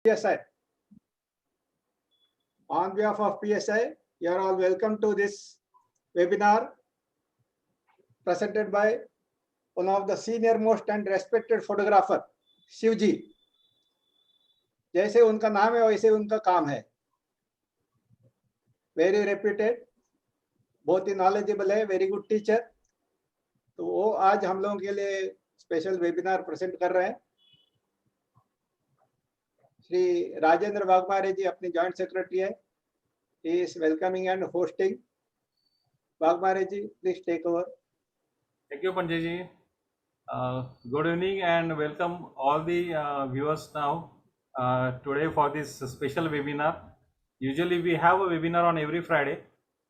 PSI. On behalf of PSI, you are all welcome to this webinar presented by one of the senior most and respected photographer, Shiv जी. जैसे उनका नाम है वैसे उनका काम है. वेरी रेप्यूटेड, बहुत ही नॉलेजेबल है, वेरी गुड टीचर. तो वो आज हम लोगों के लिए स्पेशल वेबिनार प्रेजेंट कर रहे हैं. श्री राजेंद्र वाघमारे जी अपनी जॉइंट सेक्रेटरी है. He is welcoming and hosting. Vaghmare ji, please take over. Thank you, Panjay ji. Good evening and welcome all the viewers now today for this special webinar. Usually we have a webinar on every Friday,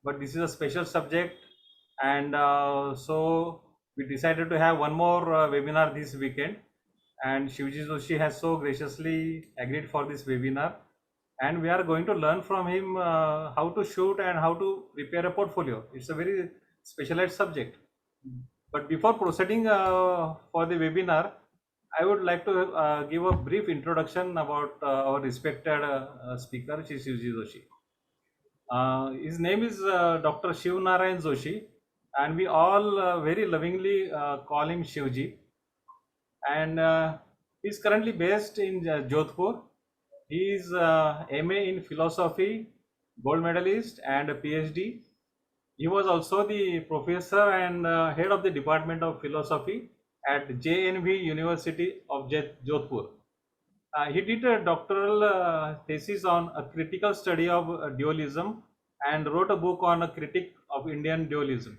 but this is a special subject, and so we decided to have one more webinar this weekend. And Shivji Joshi has so graciously agreed for this webinar, and we are going to learn from him how to shoot and how to prepare a portfolio. It's a very specialized subject. But before proceeding for the webinar, I would like to give a brief introduction about our respected speaker, Shivji Joshi. His name is Dr. Shiv Narayan Joshi, and we all very lovingly call him Shivji. And he is currently based in Jodhpur. He is MA in philosophy, gold medalist, and a PhD. He was also the professor and head of the Department of Philosophy at JNV University of Jodhpur. He did a doctoral thesis on a critical study of dualism and wrote a book on a critique of Indian dualism.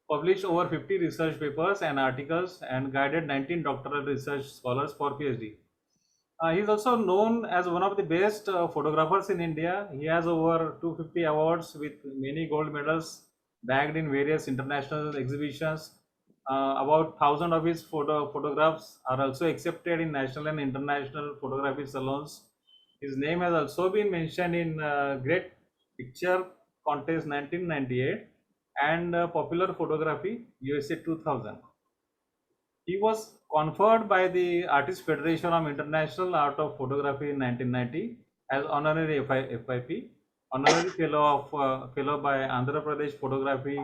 Published over 50 research papers and articles and guided 19 doctoral research scholars for PhD. He is also known as one of the best photographers in India. He has over 250 awards with many gold medals bagged in various international exhibitions. About 1,000 of his photographs are also accepted in national and international photography salons. His name has also been mentioned in Great Picture Contest 1998 and Popular Photography USA 2000. He was conferred by the Artist Federation of International Art of Photography in 1990 as honorary FIP, honorary fellow by Andhra Pradesh Photography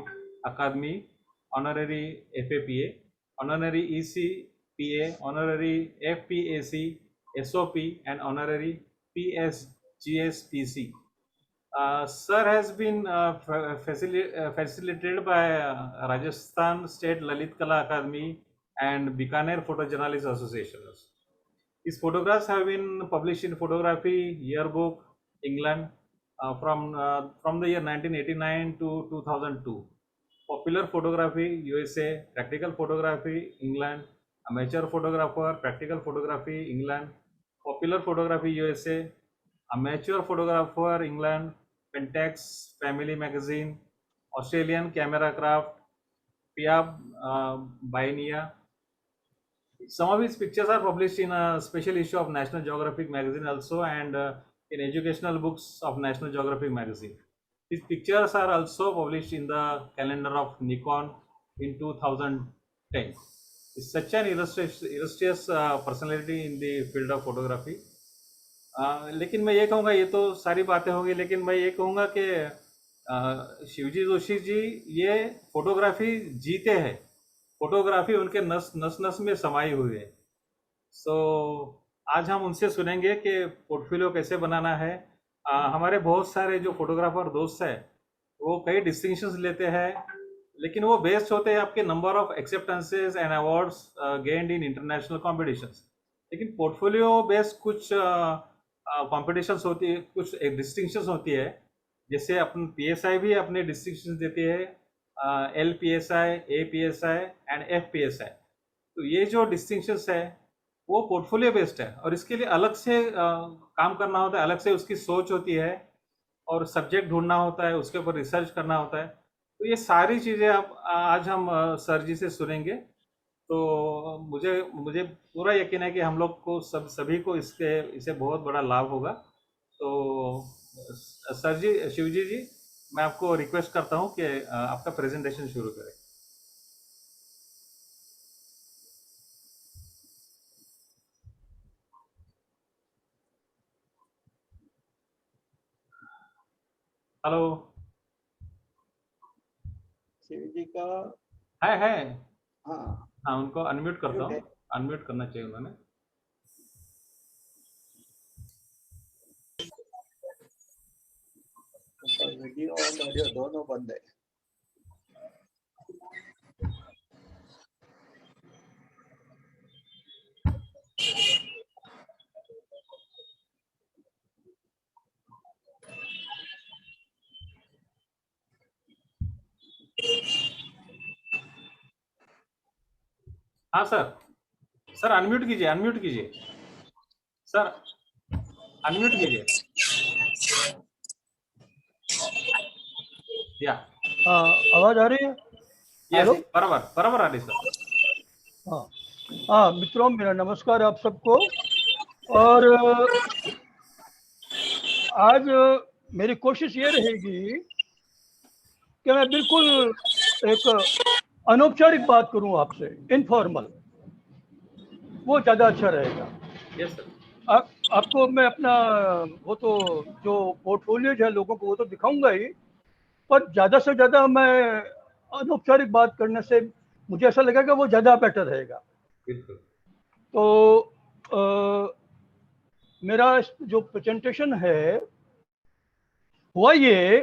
Academy, honorary FAPA, honorary ECPA, honorary FPAC, SOP, and honorary PSGSPC. Sir has been facilitated by Rajasthan State Lalit Kala Academy and Bikaner Photojournalists Association. His photographs have been published in Photography Yearbook, England, from the year 1989 to 2002. Popular Photography USA, Practical Photography England, Amateur Photographer, Practical Photography England, Popular Photography USA, Amateur Photographer England, Pentax Family Magazine, Australian Camera Craft, Pia Bainia. Some of his pictures are published in a special issue of National Geographic magazine also, and in educational books of National Geographic magazine. His pictures are also published in the calendar of Nikon in 2010. He's such an illustrious personality in the field of photography. लेकिन मैं ये कहूँगा, ये तो सारी बातें होंगी, लेकिन मैं ये कहूँगा कि शिवजी जोशी जी ये फोटोग्राफी जीते हैं. फोटोग्राफी उनके नस नस नस में समाई हुई है. सो आज हम उनसे सुनेंगे कि पोर्टफोलियो कैसे बनाना है. हमारे बहुत सारे जो फोटोग्राफर दोस्त हैं वो कई डिस्टिंक्शंस लेते हैं, लेकिन वो बेस्ड होते हैं आपके number of acceptances and awards gained in international competitions. लेकिन पोर्टफोलियो बेस्ड कुछ कॉम्पिटिशन्स होती है, कुछ डिस्टिंक्शंस होती है. जैसे अपन PSI भी अपने डिस्टिंक्शंस देती है, LPSI, APSI एंड FPSI. तो ये जो डिस्टिंक्शंस है वो पोर्टफोलियो बेस्ड है और इसके लिए अलग से काम करना होता है, अलग से उसकी सोच होती है और सब्जेक्ट ढूंढना होता है, उसके ऊपर रिसर्च करना होता है. तो ये सारी चीज़ें आप आज हम सर जी से सुनेंगे. तो मुझे पूरा यकीन है कि हम लोग को सभी को इससे बहुत बड़ा लाभ होगा. तो सर जी, शिवजी जी, मैं आपको रिक्वेस्ट करता हूँ कि आपका प्रेजेंटेशन शुरू करें. हेलो। शिव जी का है। हाँ हाँ, उनको अनम्यूट करता म्यूट है। हूँ। अनम्यूट करना चाहिए उन्होंने। उनका वीडियो और ऑडियो दोनों बंद है। हाँ सर। सर अनम्यूट कीजिए, अनम्यूट कीजिए सर, अनम्यूट कीजिए। या हाँ, आवाज आ रही है? Yes, hello. बराबर बराबर आ रही सर। हाँ हाँ मित्रों, मेरा नमस्कार आप सबको। और आज मेरी कोशिश ये रहेगी कि मैं बिल्कुल एक अनौपचारिक बात करूं आपसे, इनफॉर्मल। वो ज़्यादा अच्छा रहेगा। Yes sir. आपको मैं अपना वो तो जो पोर्टफोलियो है लोगों को वो तो दिखाऊंगा ही, पर ज़्यादा से ज़्यादा मैं अनौपचारिक बात करने से मुझे ऐसा लगेगा वो ज़्यादा बेटर रहेगा। बिल्कुल। तो मेरा जो प्रेजेंटेशन है हुआ ये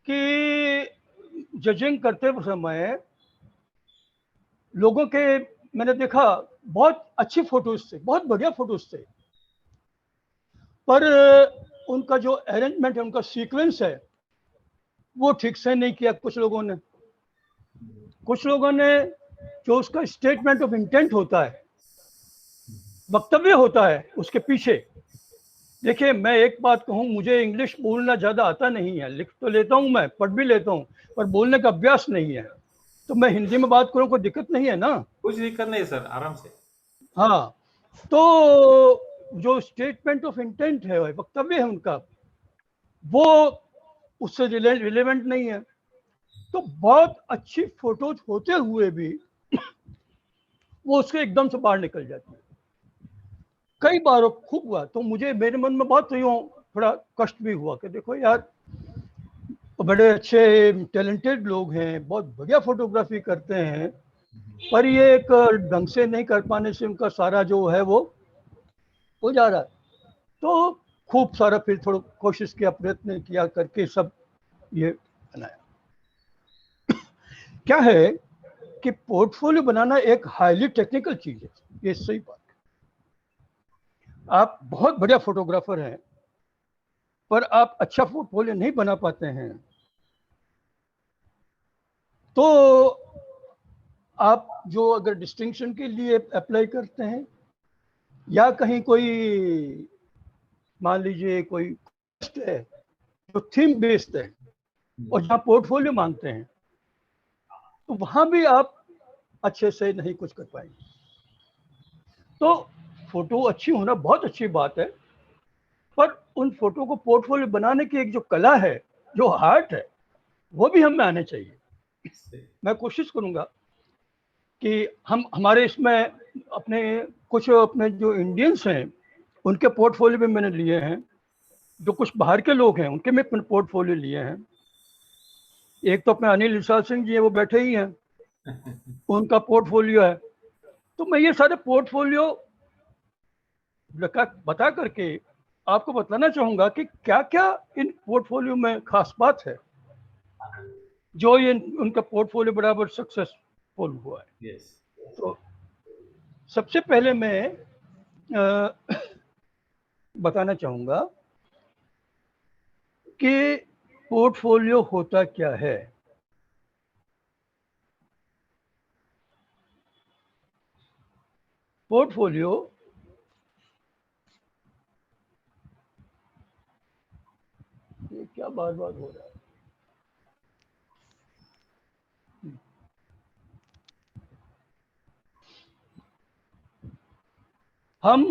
कि जजिंग करते समय लोगों के मैंने देखा बहुत अच्छी फोटोज थे, बहुत बढ़िया फोटोज थे, पर उनका जो अरेंजमेंट है, उनका सीक्वेंस है, वो ठीक से नहीं किया कुछ लोगों ने। कुछ लोगों ने जो उसका स्टेटमेंट ऑफ इंटेंट होता है, वक्तव्य होता है उसके पीछे। देखिए, मैं एक बात कहूँ, मुझे इंग्लिश बोलना ज़्यादा आता नहीं है, लिख तो लेता हूँ, मैं पढ़ भी लेता हूँ, पर बोलने का अभ्यास नहीं है। तो मैं हिंदी में बात करूँ, कोई दिक्कत नहीं है ना? कुछ दिक्कत नहीं सर, आराम से। हाँ। तो जो स्टेटमेंट ऑफ इंटेंट है, वक्तव्य है उनका, वो उससे रिलेवेंट नहीं है। तो बहुत अच्छी फोटोज होते हुए भी वो उसके एकदम से बाहर निकल जाती है। कई बार खूब हुआ, तो मुझे मेरे मन में बहुत थोड़ा कष्ट भी हुआ कि देखो यार, बड़े अच्छे टैलेंटेड लोग हैं, बहुत बढ़िया फोटोग्राफी करते हैं, पर ये एक ढंग से नहीं कर पाने से उनका सारा जो है वो हो जा रहा है। तो खूब सारा फिर थोड़ा कोशिश किया, प्रयत्न किया करके सब ये बनाया। क्या है कि पोर्टफोलियो बनाना एक हाईली टेक्निकल चीज है, ये सही बात है। आप बहुत बढ़िया फोटोग्राफर हैं, पर आप अच्छा पोर्टफोलियो नहीं बना पाते हैं, तो आप जो अगर डिस्टिंक्शन के लिए अप्लाई करते हैं, या कहीं कोई मान लीजिए कोई है जो थीम बेस्ड है और जहाँ पोर्टफोलियो मांगते हैं, तो वहां भी आप अच्छे से नहीं कुछ कर पाएंगे। तो फोटो अच्छी होना बहुत अच्छी बात है, पर उन फोटो को पोर्टफोलियो बनाने की एक जो कला है, जो आर्ट है, वो भी हमें आने चाहिए। मैं कोशिश करूंगा कि हम हमारे इसमें अपने कुछ अपने जो इंडियंस हैं उनके पोर्टफोलियो भी मैंने लिए हैं, जो कुछ बाहर के लोग हैं उनके मैं पोर्टफोलियो लिए हैं। एक तो अपने अनिल विशाल सिंह जी है, वो बैठे ही हैं, उनका पोर्टफोलियो है। तो मैं ये सारे पोर्टफोलियो बता करके आपको बताना चाहूंगा कि क्या क्या इन पोर्टफोलियो में खास बात है जो ये उनका पोर्टफोलियो बराबर सक्सेसफुल हुआ है। यस। तो सबसे पहले मैं बताना चाहूंगा कि पोर्टफोलियो होता क्या है। पोर्टफोलियो ये क्या बार बार हो रहा है? हम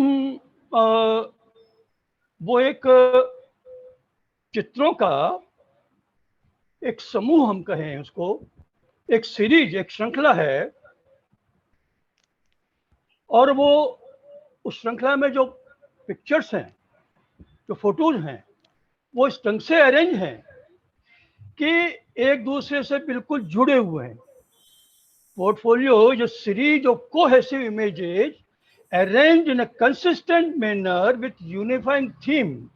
वो एक चित्रों का एक समूह हम कहें उसको, एक सीरीज, एक श्रृंखला है, और वो उस श्रृंखला में जो पिक्चर्स हैं, जो फोटोज हैं, वो इस ढंग से अरेंज हैं कि एक दूसरे से बिल्कुल जुड़े हुए हैं। Portfolio is a series of cohesive images arranged in a consistent manner with unifying theme,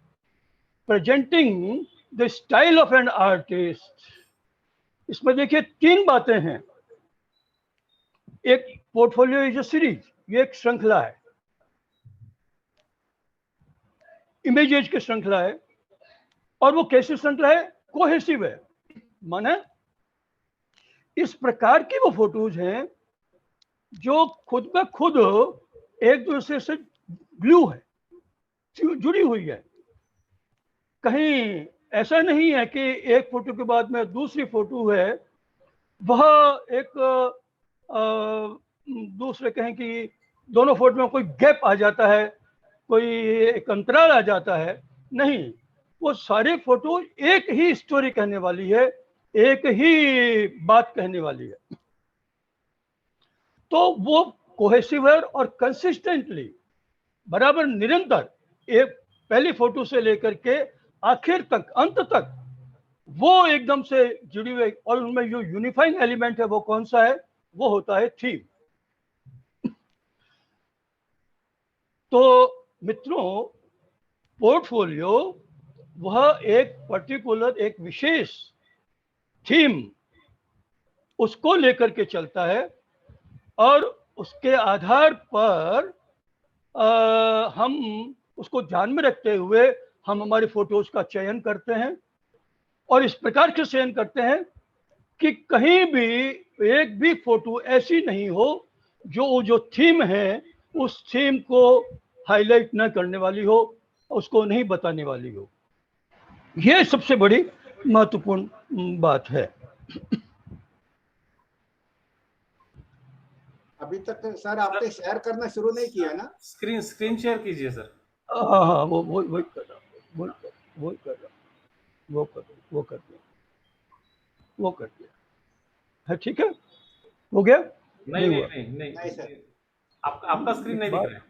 presenting the style of an artist. इसमें देखिए 3 बातें हैं। एक पोर्टफोलियो इज अ सीरीज, ये एक श्रृंखला है, इमेजेस की श्रृंखला है। और वो कैसी श्रृंखला है? कोहेसिव है, माने इस प्रकार की वो फोटोज हैं जो खुद में खुद एक दूसरे से ग्लू है, जुड़ी हुई है। कहीं ऐसा नहीं है कि एक फोटो के बाद में दूसरी फोटो है वह एक दूसरे कहें कि दोनों फोटो में कोई गैप आ जाता है, कोई एक अंतराल आ जाता है। नहीं, वो सारे फोटो एक ही स्टोरी कहने वाली है, एक ही बात कहने वाली है। तो वो कोहेसिव है और कंसिस्टेंटली बराबर निरंतर एक पहली फोटो से लेकर के आखिर तक, अंत तक वो एकदम से जुड़ी हुई। और उनमें जो यूनिफाइंग एलिमेंट है वो कौन सा है? वो होता है थीम। तो मित्रों, पोर्टफोलियो वह एक पर्टिकुलर, एक विशेष थीम उसको लेकर के चलता है और उसके आधार पर हम उसको ध्यान में रखते हुए हम हमारी फोटोज का चयन करते हैं। और इस प्रकार से चयन करते हैं कि कहीं भी एक भी फोटो ऐसी नहीं हो जो थीम है उस थीम को हाईलाइट न करने वाली हो, उसको नहीं बताने वाली हो। यह सबसे बड़ी महत्वपूर्ण बात है। अभी तक सर आपने शेयर करना शुरू नहीं किया ना? स्क्रीन शेयर कीजिए सर। हाँ, वो कर रहा, वो कर दिया है। ठीक है, हो गया? नहीं सर, आपका स्क्रीन नहीं दिख रहा है।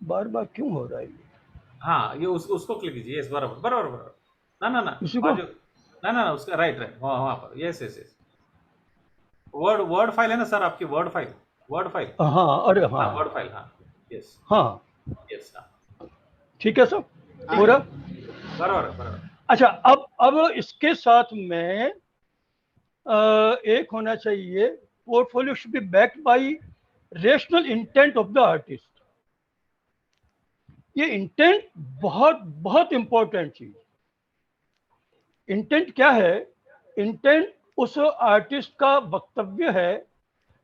बार बार क्यों हो रहा है? हाँ, ये उसको क्लिक कीजिए। यस, बराबर। ना उसी को? ना उसका राइट वहाँ पर। यस वर्ड फाइल है ना सर, आपकी वर्ड फाइल। हाँ, अरे हाँ, वर्ड फाइल। हाँ, यस हाँ, यस, हाँ, ठीक है सर, पूरा बराबर। अच्छा, अब इसके साथ में एक होना चाहिए, portfolio should be backed by rational intent of the artist. ये इंटेंट बहुत इंपॉर्टेंट चीज। इंटेंट क्या है? इंटेंट उस आर्टिस्ट का वक्तव्य है,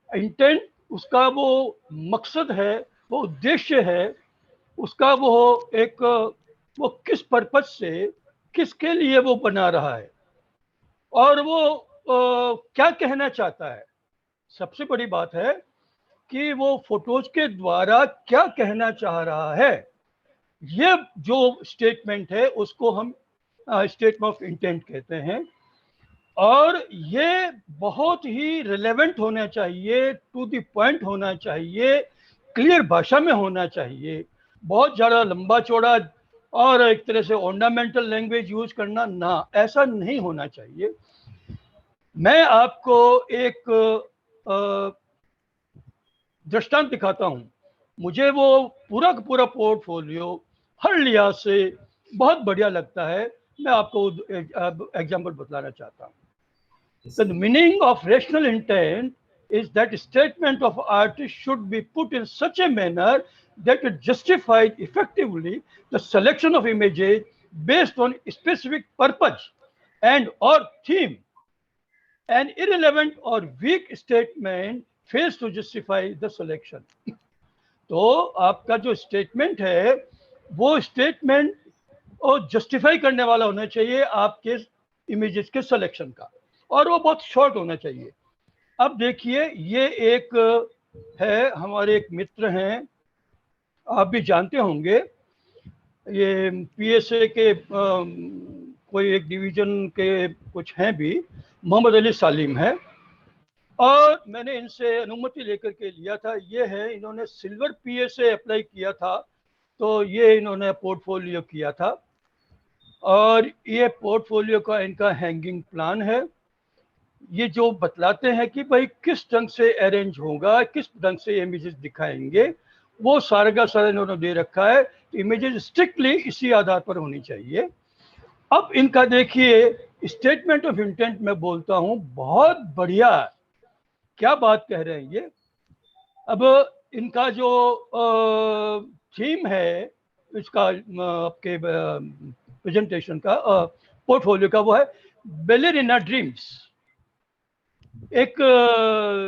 इंटेंट उसका वो मकसद है, वो उद्देश्य है, उसका वो किस पर्पज से, किसके लिए वो बना रहा है और वो क्या कहना चाहता है। सबसे बड़ी बात है कि वो फोटोज के द्वारा क्या कहना चाह रहा है। ये जो स्टेटमेंट है उसको हम स्टेटमेंट ऑफ इंटेंट कहते हैं। और ये बहुत ही रिलेवेंट होना चाहिए, टू द पॉइंट होना चाहिए, क्लियर भाषा में होना चाहिए। बहुत ज़्यादा लंबा चौड़ा और एक तरह से ऑर्नामेंटल लैंग्वेज यूज करना, ना, ऐसा नहीं होना चाहिए। मैं आपको एक दृष्टांत दिखाता हूं। मुझे वो पूरा पोर्टफोलियो हर लिहाज से बहुत बढ़िया लगता है। मैं आपको एग्जांपल बतलाना चाहता हूं। The meaning of rational intent is that statement of artist should be put in such a manner that it justifies effectively the selection of images based on specific purpose and or theme. An irrelevant or weak statement fails to justify the selection. तो आपका जो statement है वो statement और justify करने वाला होना चाहिए आपके इमेजेस के सिलेक्शन का, और वो बहुत शॉर्ट होना चाहिए। अब देखिए, ये एक है, हमारे एक मित्र हैं, आप भी जानते होंगे, ये पीएसए के कोई एक डिवीजन के कुछ हैं भी, मोहम्मद अली सालिम है। और मैंने इनसे अनुमति लेकर के लिया था। ये है, इन्होंने सिल्वर पीएसए अप्लाई किया था, तो ये इन्होंने पोर्टफोलियो किया था। और ये पोर्टफोलियो का इनका हैंगिंग प्लान है। ये जो बतलाते हैं कि भाई किस ढंग से अरेंज होगा, किस ढंग से इमेजेस दिखाएंगे, वो सारा का सारा इन्होंने दे रखा है। इमेजेस स्ट्रिक्टली इसी आधार पर होनी चाहिए। अब इनका देखिए स्टेटमेंट ऑफ इंटेंट में बोलता हूं, बहुत बढ़िया, क्या बात कह रहे हैं ये। अब इनका जो थीम है इसका आपके प्रेजेंटेशन का पोर्टफोलियो का, वो है बैलेरिना ड्रीम्स। एक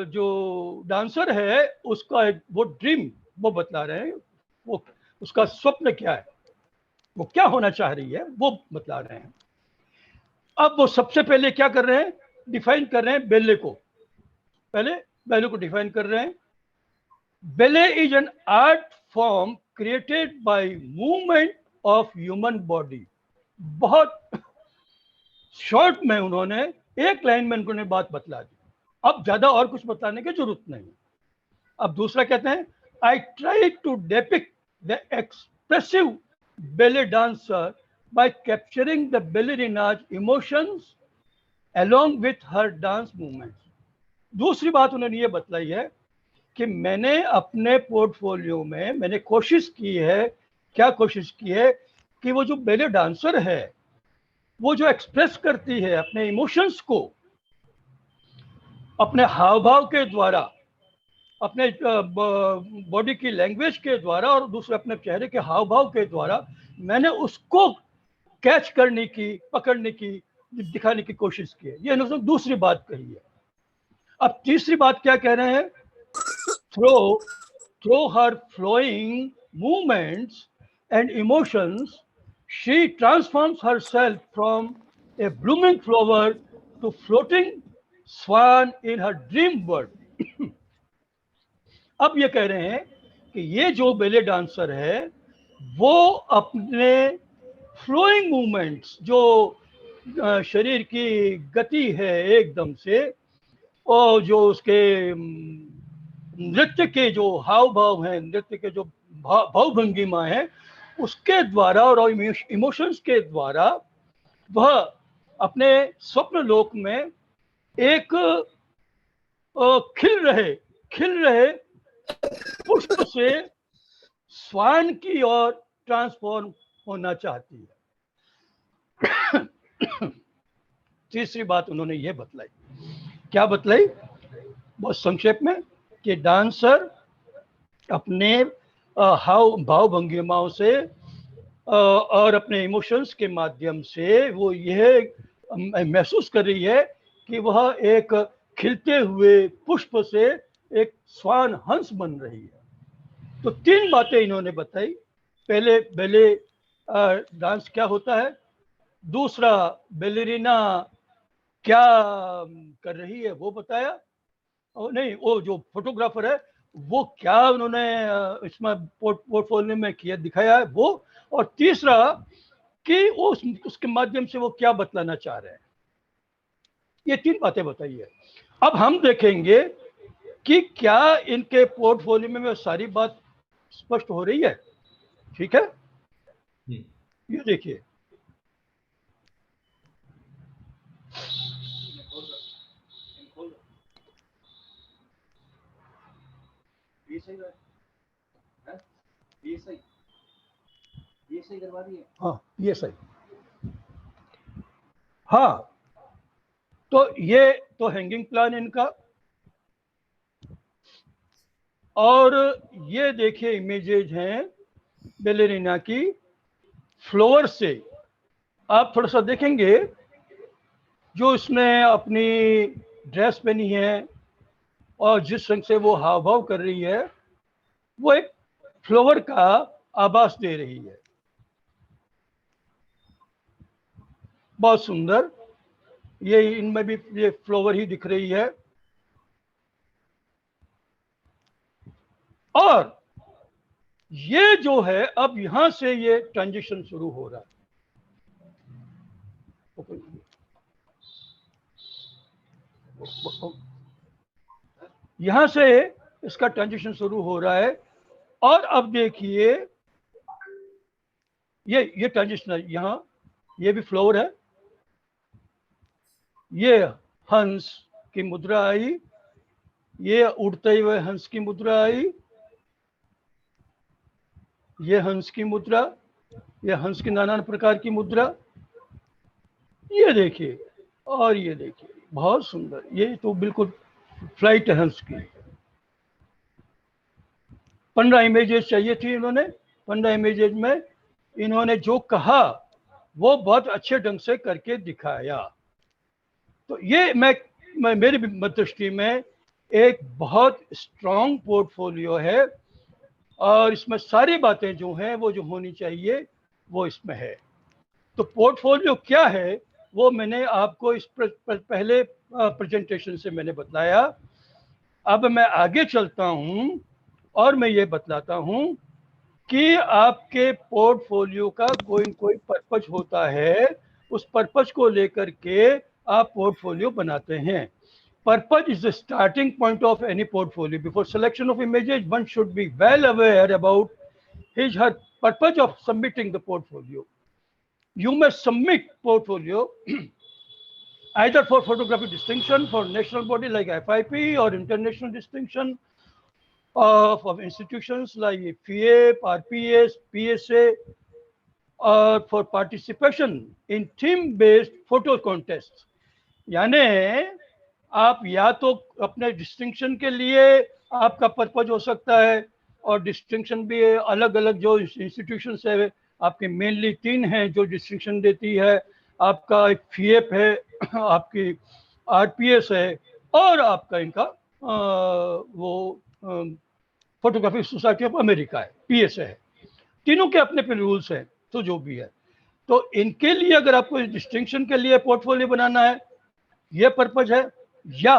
जो डांसर है उसका वो ड्रीम वो बतला रहे हैं, वो उसका स्वप्न क्या है, वो क्या होना चाह रही है वो बतला रहे हैं। अब वो सबसे पहले क्या कर रहे हैं, डिफाइन कर रहे हैं बेले को। पहले बेले को डिफाइन कर रहे हैं। बेले is an art form created by movement of human body. बहुत शॉर्ट में उन्होंने एक लाइन में उन्होंने बात बतला दी, अब ज्यादा और कुछ बताने की जरूरत नहीं। अब दूसरा कहते हैं, I try to depict the expressive belly dancer by capturing the ballerina's emotions along with her dance movements. दूसरी बात उन्होंने ये बतलाई है कि मैंने अपने पोर्टफोलियो में मैंने कोशिश की है, क्या कोशिश की है कि वो जो बेले डांसर है वो जो एक्सप्रेस करती है अपने इमोशंस को अपने हाव भाव के द्वारा, अपने बॉडी की लैंग्वेज के द्वारा और दूसरे अपने चेहरे के हाव भाव के द्वारा, मैंने उसको कैच करने की, पकड़ने की, दिखाने की कोशिश की है। ये इन्होंने दूसरी बात कही है। अब तीसरी बात क्या कह रहे हैं, through her flowing movements and emotions she transforms herself from a blooming flower to floating swan in her dream world. अब ये कह रहे हैं कि ये जो बेले डांसर है वो अपने फ्लोइंग मूवमेंट्स, जो शरीर की गति है एकदम से, और जो उसके नृत्य के जो हाव भाव हैं, नृत्य के जो भाव भंगिमा है, उसके द्वारा और इमोशंस के द्वारा वह अपने स्वप्न लोक में एक खिल रहे पुष्प से स्वान की ओर ट्रांसफॉर्म होना चाहती है। तीसरी बात उन्होंने ये बतलाई, क्या बतलाई, बहुत संक्षेप में, कि डांसर अपने हाव भाव भंगिमाओं से और अपने इमोशंस के माध्यम से वो यह महसूस कर रही है कि वह एक खिलते हुए पुष्प से एक स्वान हंस बन रही है। तो तीन बातें इन्होंने बताई। पहले बेले डांस क्या होता है, दूसरा बैलेरिना क्या कर रही है वो बताया, और नहीं, वो जो फोटोग्राफर है वो क्या उन्होंने इसमें पोर्टफोलियो में किया दिखाया है वो, और तीसरा कि उसके माध्यम से वो क्या बतलाना चाह रहे हैं। ये तीन बातें बताई है। अब हम देखेंगे कि क्या इनके पोर्टफोलियो में सारी बात स्पष्ट हो रही है। ठीक है, ये देखिए, ये सही करवा दी है। हाँ, ये सही। हाँ, तो ये तो हैंगिंग प्लान इनका, और ये देखिए इमेजेज हैं बैलेरिना की फ्लोर से। आप थोड़ा सा देखेंगे, जो इसने अपनी ड्रेस पहनी है और जिस रंग से वो हाव भाव कर रही है, वो एक फ्लावर का आभास दे रही है। बहुत सुंदर, ये इनमें भी ये फ्लावर ही दिख रही है। और ये जो है, अब यहां से ये ट्रांजिशन शुरू हो रहा है। यहां से इसका ट्रांजिशन शुरू हो रहा है। और अब देखिए ये ट्रांजिशन यहां ये भी फ्लावर है, ये हंस की मुद्रा आई, ये उड़ते हुए हंस की मुद्रा आई, ये हंस की मुद्रा, ये हंस की नाना प्रकार की मुद्रा, ये देखिए, और ये देखिए, बहुत सुंदर, ये तो बिल्कुल फ्लाइट है हंस की। 15 इमेजेस चाहिए थी इन्होंने, 15 इमेजेस में इन्होंने जो कहा वो बहुत अच्छे ढंग से करके दिखाया। तो ये मेरी दृष्टि में एक बहुत स्ट्रॉन्ग पोर्टफोलियो है, और इसमें सारी बातें जो हैं वो जो होनी चाहिए वो इसमें है। तो पोर्टफोलियो क्या है वो मैंने आपको इस पहले प्रेजेंटेशन से मैंने बताया। अब मैं आगे चलता हूं और मैं ये बतलाता हूं कि आपके पोर्टफोलियो का कोई कोई पर्पज होता है, उस पर्पज को लेकर के आप पोर्टफोलियो बनाते हैं। Purpose is the starting point of any portfolio. Before selection of images, one should be well aware about her purpose of submitting the portfolio. You may submit portfolio either for photography distinction for national body like FIP, or international distinction of institutions like FIEP, RPS, PSA, or for participation in theme-based photo contests. यानी आप या तो अपने distinction के लिए आपका purpose हो सकता है, और डिस्टिंक्शन भी अलग अलग जो इंस्टीट्यूशन है आपके मेनली 3 हैं जो डिस्टिंक्शन देती है, आपका FIEP है, आपकी RPS है, और आपका इनका वो फोटोग्राफिक सोसाइटी ऑफ अमेरिका है, PSA है। तीनों के अपने अपने रूल्स हैं, तो जो भी है, तो इनके लिए अगर आपको डिस्टिंक्शन के लिए पोर्टफोलियो बनाना है, ये पर्पज है, या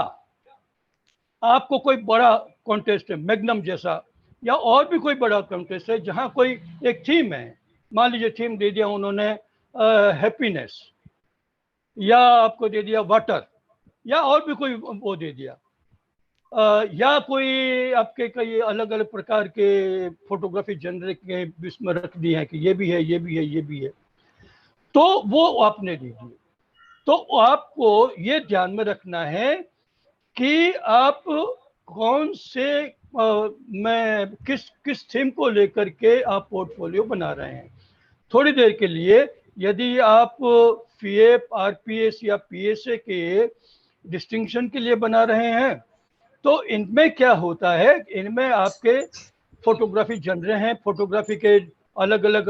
आपको कोई बड़ा कॉन्टेस्ट है मैग्नम जैसा, या और भी कोई बड़ा कॉन्टेस्ट है जहां कोई एक थीम है, मान लीजिए थीम दे दिया उन्होंने हैप्पीनेस, या आपको दे दिया वाटर, या और भी कोई वो दे दिया, या कोई आपके कई अलग अलग प्रकार के फोटोग्राफी जनर के इसमें रख दिए हैं कि ये भी है, ये भी है, ये भी है, तो वो आपने दीजिए। तो आपको ये ध्यान में रखना है कि आप कौन से मैं किस थीम को लेकर के आप पोर्टफोलियो बना रहे हैं। थोड़ी देर के लिए यदि आप FIEP, RPS या PSA के डिस्टिंक्शन के लिए बना रहे हैं, तो इनमें क्या होता है, इनमें आपके फोटोग्राफी जनरे हैं, फोटोग्राफी के अलग अलग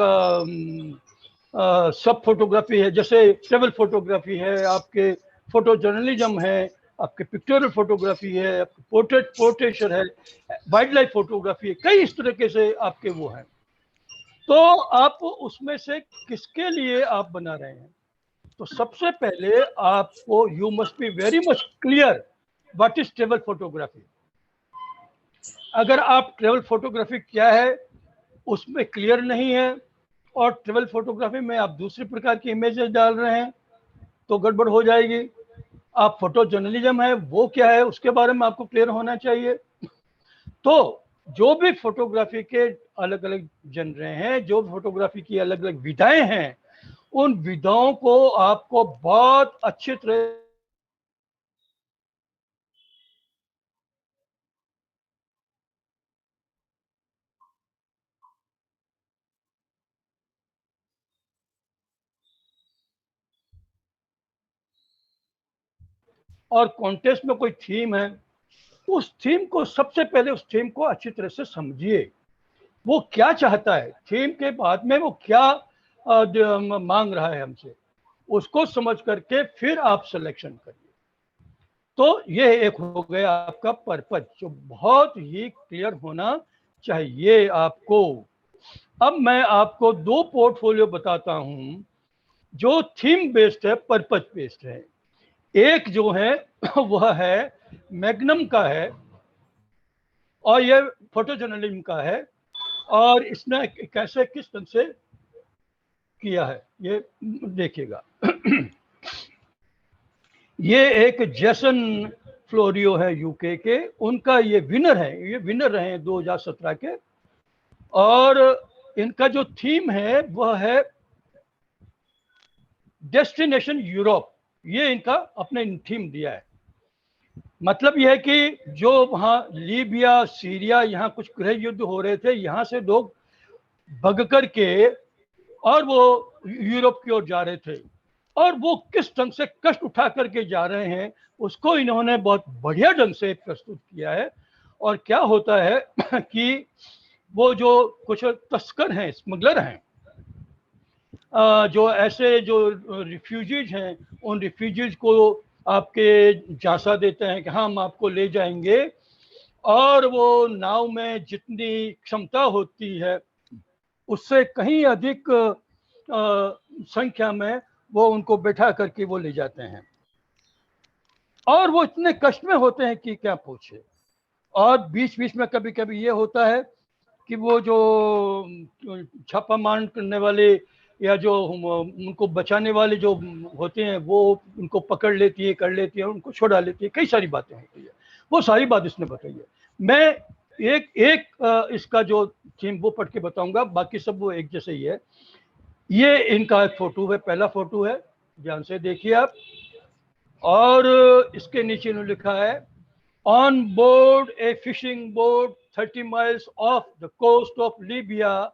सब फोटोग्राफी है, जैसे ट्रेवल फोटोग्राफी है, आपके फोटो जर्नलिज्म है, आपके पिक्चरल फोटोग्राफी है, आपके पोर्ट्रेचर है, वाइल्ड लाइफ फोटोग्राफी है, कई इस तरीके से आपके वो हैं। तो आप उसमें से किसके लिए आप बना रहे हैं, तो सबसे पहले आपको you must be very much clear what is travel photography. अगर आप ट्रेवल फोटोग्राफी क्या है उसमें क्लियर नहीं है, और ट्रेवल फोटोग्राफी में आप दूसरी प्रकार की इमेजेस डाल रहे हैं, तो गड़बड़ हो जाएगी। आप फोटो जर्नलिज्म है वो क्या है उसके बारे में आपको क्लियर होना चाहिए। तो जो भी फोटोग्राफी के अलग अलग जनरे हैं, जो फोटोग्राफी की अलग अलग विधाएं हैं, उन विधाओं को आपको बहुत अच्छी तरह और कॉन्टेस्ट में कोई थीम है तो उस थीम को सबसे पहले उस थीम को अच्छी तरह से समझिए, वो क्या चाहता है, थीम के बाद में वो क्या मांग रहा है हमसे, उसको समझ करके फिर आप सिलेक्शन करिए। तो ये एक हो गया आपका पर्पज जो बहुत ही क्लियर होना चाहिए आपको। अब मैं आपको 2 पोर्टफोलियो बताता हूं जो थीम बेस्ड है, पर्पज बेस्ड है। एक जो है वह है मैग्नम का है, और ये फोटो जर्नलिज्म का है, और इसने कैसे किस तरह से किया है ये देखिएगा। ये एक जेसन फ्लोरियो है यूके के, उनका ये विनर है, ये विनर रहे 2017 के, और इनका जो थीम है वह है डेस्टिनेशन यूरोप, ये इनका अपने थीम दिया है। मतलब यह है कि जो वहाँ लीबिया, सीरिया, यहाँ कुछ गृह युद्ध हो रहे थे, यहाँ से लोग भग कर के और वो यूरोप की ओर जा रहे थे, और वो किस ढंग से कष्ट उठा करके जा रहे हैं उसको इन्होंने बहुत बढ़िया ढंग से प्रस्तुत किया है। और क्या होता है कि वो जो कुछ तस्कर हैं, स्मगलर हैं, जो ऐसे जो रिफ्यूजीज हैं, उन रिफ्यूजीज को आपके झांसा देते हैं कि हम आपको ले जाएंगे, और वो नाव में जितनी क्षमता होती है उससे कहीं अधिक संख्या में वो उनको बैठा करके वो ले जाते हैं, और वो इतने कष्ट में होते हैं कि क्या पूछे। और बीच बीच में कभी कभी ये होता है कि वो जो छापामार करने वाले या जो उनको बचाने वाले जो होते हैं वो उनको पकड़ लेती है, कर लेती है, उनको छोड़ा लेती है, कई सारी बातें होती है। वो सारी बात इसने बताई है। मैं एक इसका जो थीम वो पढ़ के बताऊंगा, बाकी सब वो एक जैसे ही है। ये इनका एक फोटो है, पहला फोटो है, ध्यान से देखिए आप। और इसके नीचे इन्होंने लिखा है, on board A fishing boat 30 miles off the coast of Libya,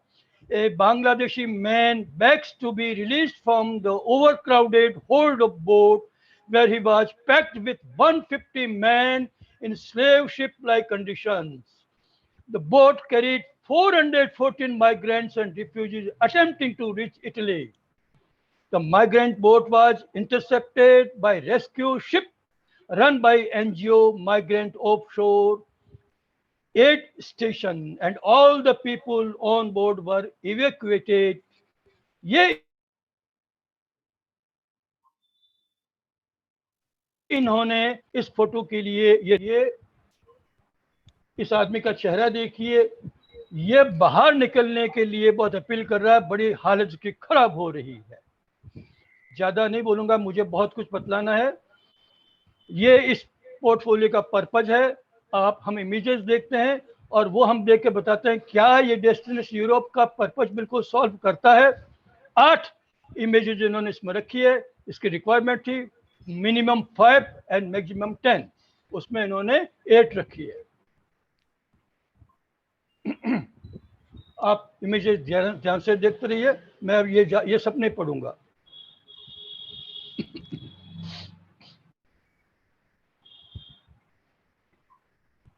a Bangladeshi man begs to be released from the overcrowded hold of boat where he was packed with 150 men in slave ship-like conditions. The boat carried 414 migrants and refugees attempting to reach Italy. The migrant boat was intercepted by rescue ship run by NGO Migrant Offshore Aid Station, and all the people on board were evacuated. ये इन्होंने इस photo के लिए ये इस आदमी का चेहरा देखिए, ये बाहर निकलने के लिए बहुत अपील कर रहा है, बड़ी हालत की खराब हो रही है। ज्यादा नहीं बोलूंगा, मुझे बहुत कुछ बतलाना है। ये इस पोर्टफोलियो का पर्पज है। आप हम इमेजेस देखते हैं और वो हम देख के बताते हैं क्या ये डेस्टिनेशन यूरोप का पर्पज बिल्कुल सॉल्व करता है। 8 इमेजेस इन्होंने इसमें रखी है। इसकी रिक्वायरमेंट थी मिनिमम 5 एंड मैक्सिमम 10, उसमें इन्होंने 8 रखी है। आप इमेजेस ध्यान से देखते रहिए, मैं अब ये सब नहीं पढ़ूंगा।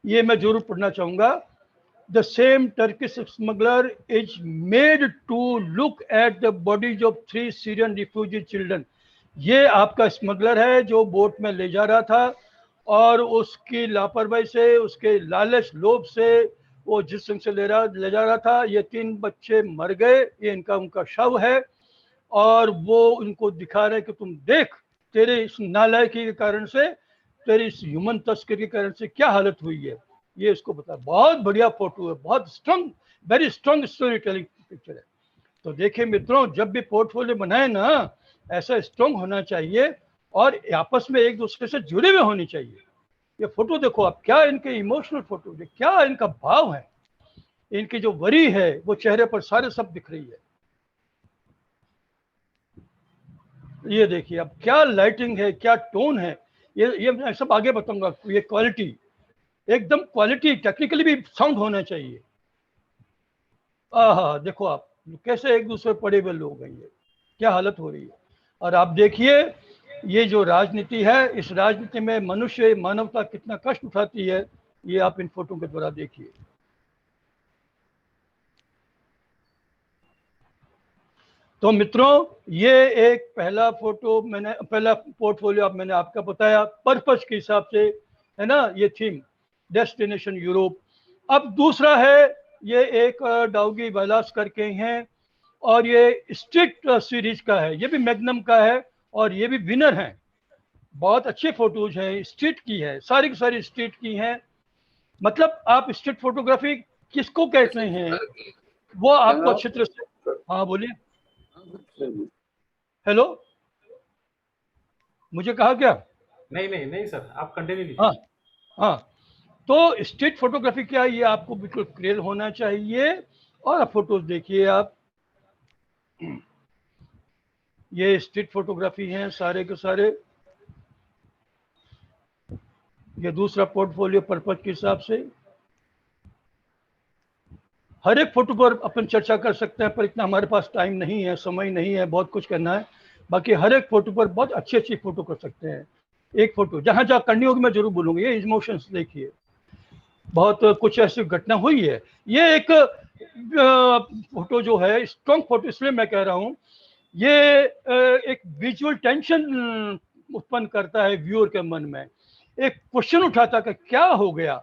ये मैं जरूर पढ़ना चाहूंगा। The same Turkish smuggler is made to look at the bodies of 3 Syrian refugee children. ये आपका स्मगलर है जो बोट में ले जा रहा था, और उसकी लापरवाही से, उसके लालच लोभ से वो जिस संग से ले जा रहा था, ये 3 बच्चे मर गए। ये उनका शव है, और वो उनको दिखा रहे कि तुम देख, तेरे इस नालायकी के कारण से, तेरी इस ह्यूमन तस्करी के कारण से क्या हालत हुई है, ये इसको बता। बहुत बढ़िया फोटो है, बहुत strong, very strong story telling picture है। तो देखिए मित्रों, जब भी पोर्टफोलियो बनाए ना, ऐसा स्ट्रॉन्ग होना चाहिए और आपस में एक दूसरे से जुड़े हुए होनी चाहिए। ये फोटो देखो आप, क्या इनके इमोशनल फोटो है, क्या इनका भाव है, इनकी जो वरी है वो चेहरे पर सारे सब दिख रही है। ये देखिए अब क्या लाइटिंग है, क्या टोन है, ये मैं सब आगे बताऊंगा। ये क्वालिटी, एकदम क्वालिटी, टेक्निकली भी साउंड होना चाहिए। आहा, देखो आप कैसे एक दूसरे पड़े हुए लोग हैं, ये क्या हालत हो रही है। और आप देखिए ये जो राजनीति है, इस राजनीति में मनुष्य, मानवता कितना कष्ट उठाती है, ये आप इन फोटो के द्वारा देखिए। तो मित्रों, ये एक पहला फोटो मैंने, पहला पोर्टफोलियो आप मैंने आपका बताया पर्पस के हिसाब से, है ना, ये थीम डेस्टिनेशन यूरोप। अब दूसरा है, ये एक डाउगी वालास करके हैं, और ये स्ट्रीट सीरीज का है, ये भी मैग्नम का है, और ये भी विनर हैं। बहुत अच्छे फोटोज हैं, स्ट्रीट की है, सारी की सारी स्ट्रीट की हैं। मतलब आप स्ट्रीट फोटोग्राफी किसको कहते हैं वो आपको अच्छी तरह से, हाँ बोलिए। हेलो, मुझे कहा क्या? नहीं सर, आप कंटिन्यू कीजिए। हाँ हाँ, तो स्ट्रीट फोटोग्राफी क्या है, ये आपको बिल्कुल क्लियर होना चाहिए। और आप फोटोज देखिए आप, ये स्ट्रीट फोटोग्राफी हैं सारे के सारे। ये दूसरा पोर्टफोलियो पर्पज के हिसाब से। हर एक फोटो पर अपन चर्चा कर सकते हैं, पर इतना हमारे पास टाइम नहीं है, समय नहीं है, बहुत कुछ करना है। बाकी हर एक फोटो पर बहुत अच्छी अच्छी फोटो कर सकते हैं। एक फोटो जहां जहां करनी होगी मैं जरूर बोलूंगा। ये इमोशंस देखिए, बहुत कुछ ऐसी घटना हुई है। ये एक फोटो जो है स्ट्रॉन्ग फोटो, इसलिए मैं कह रहा हूं ये एक विजुअल टेंशन उत्पन्न करता है व्यूअर के मन में। एक क्वेश्चन उठाता कि क्या हो गया,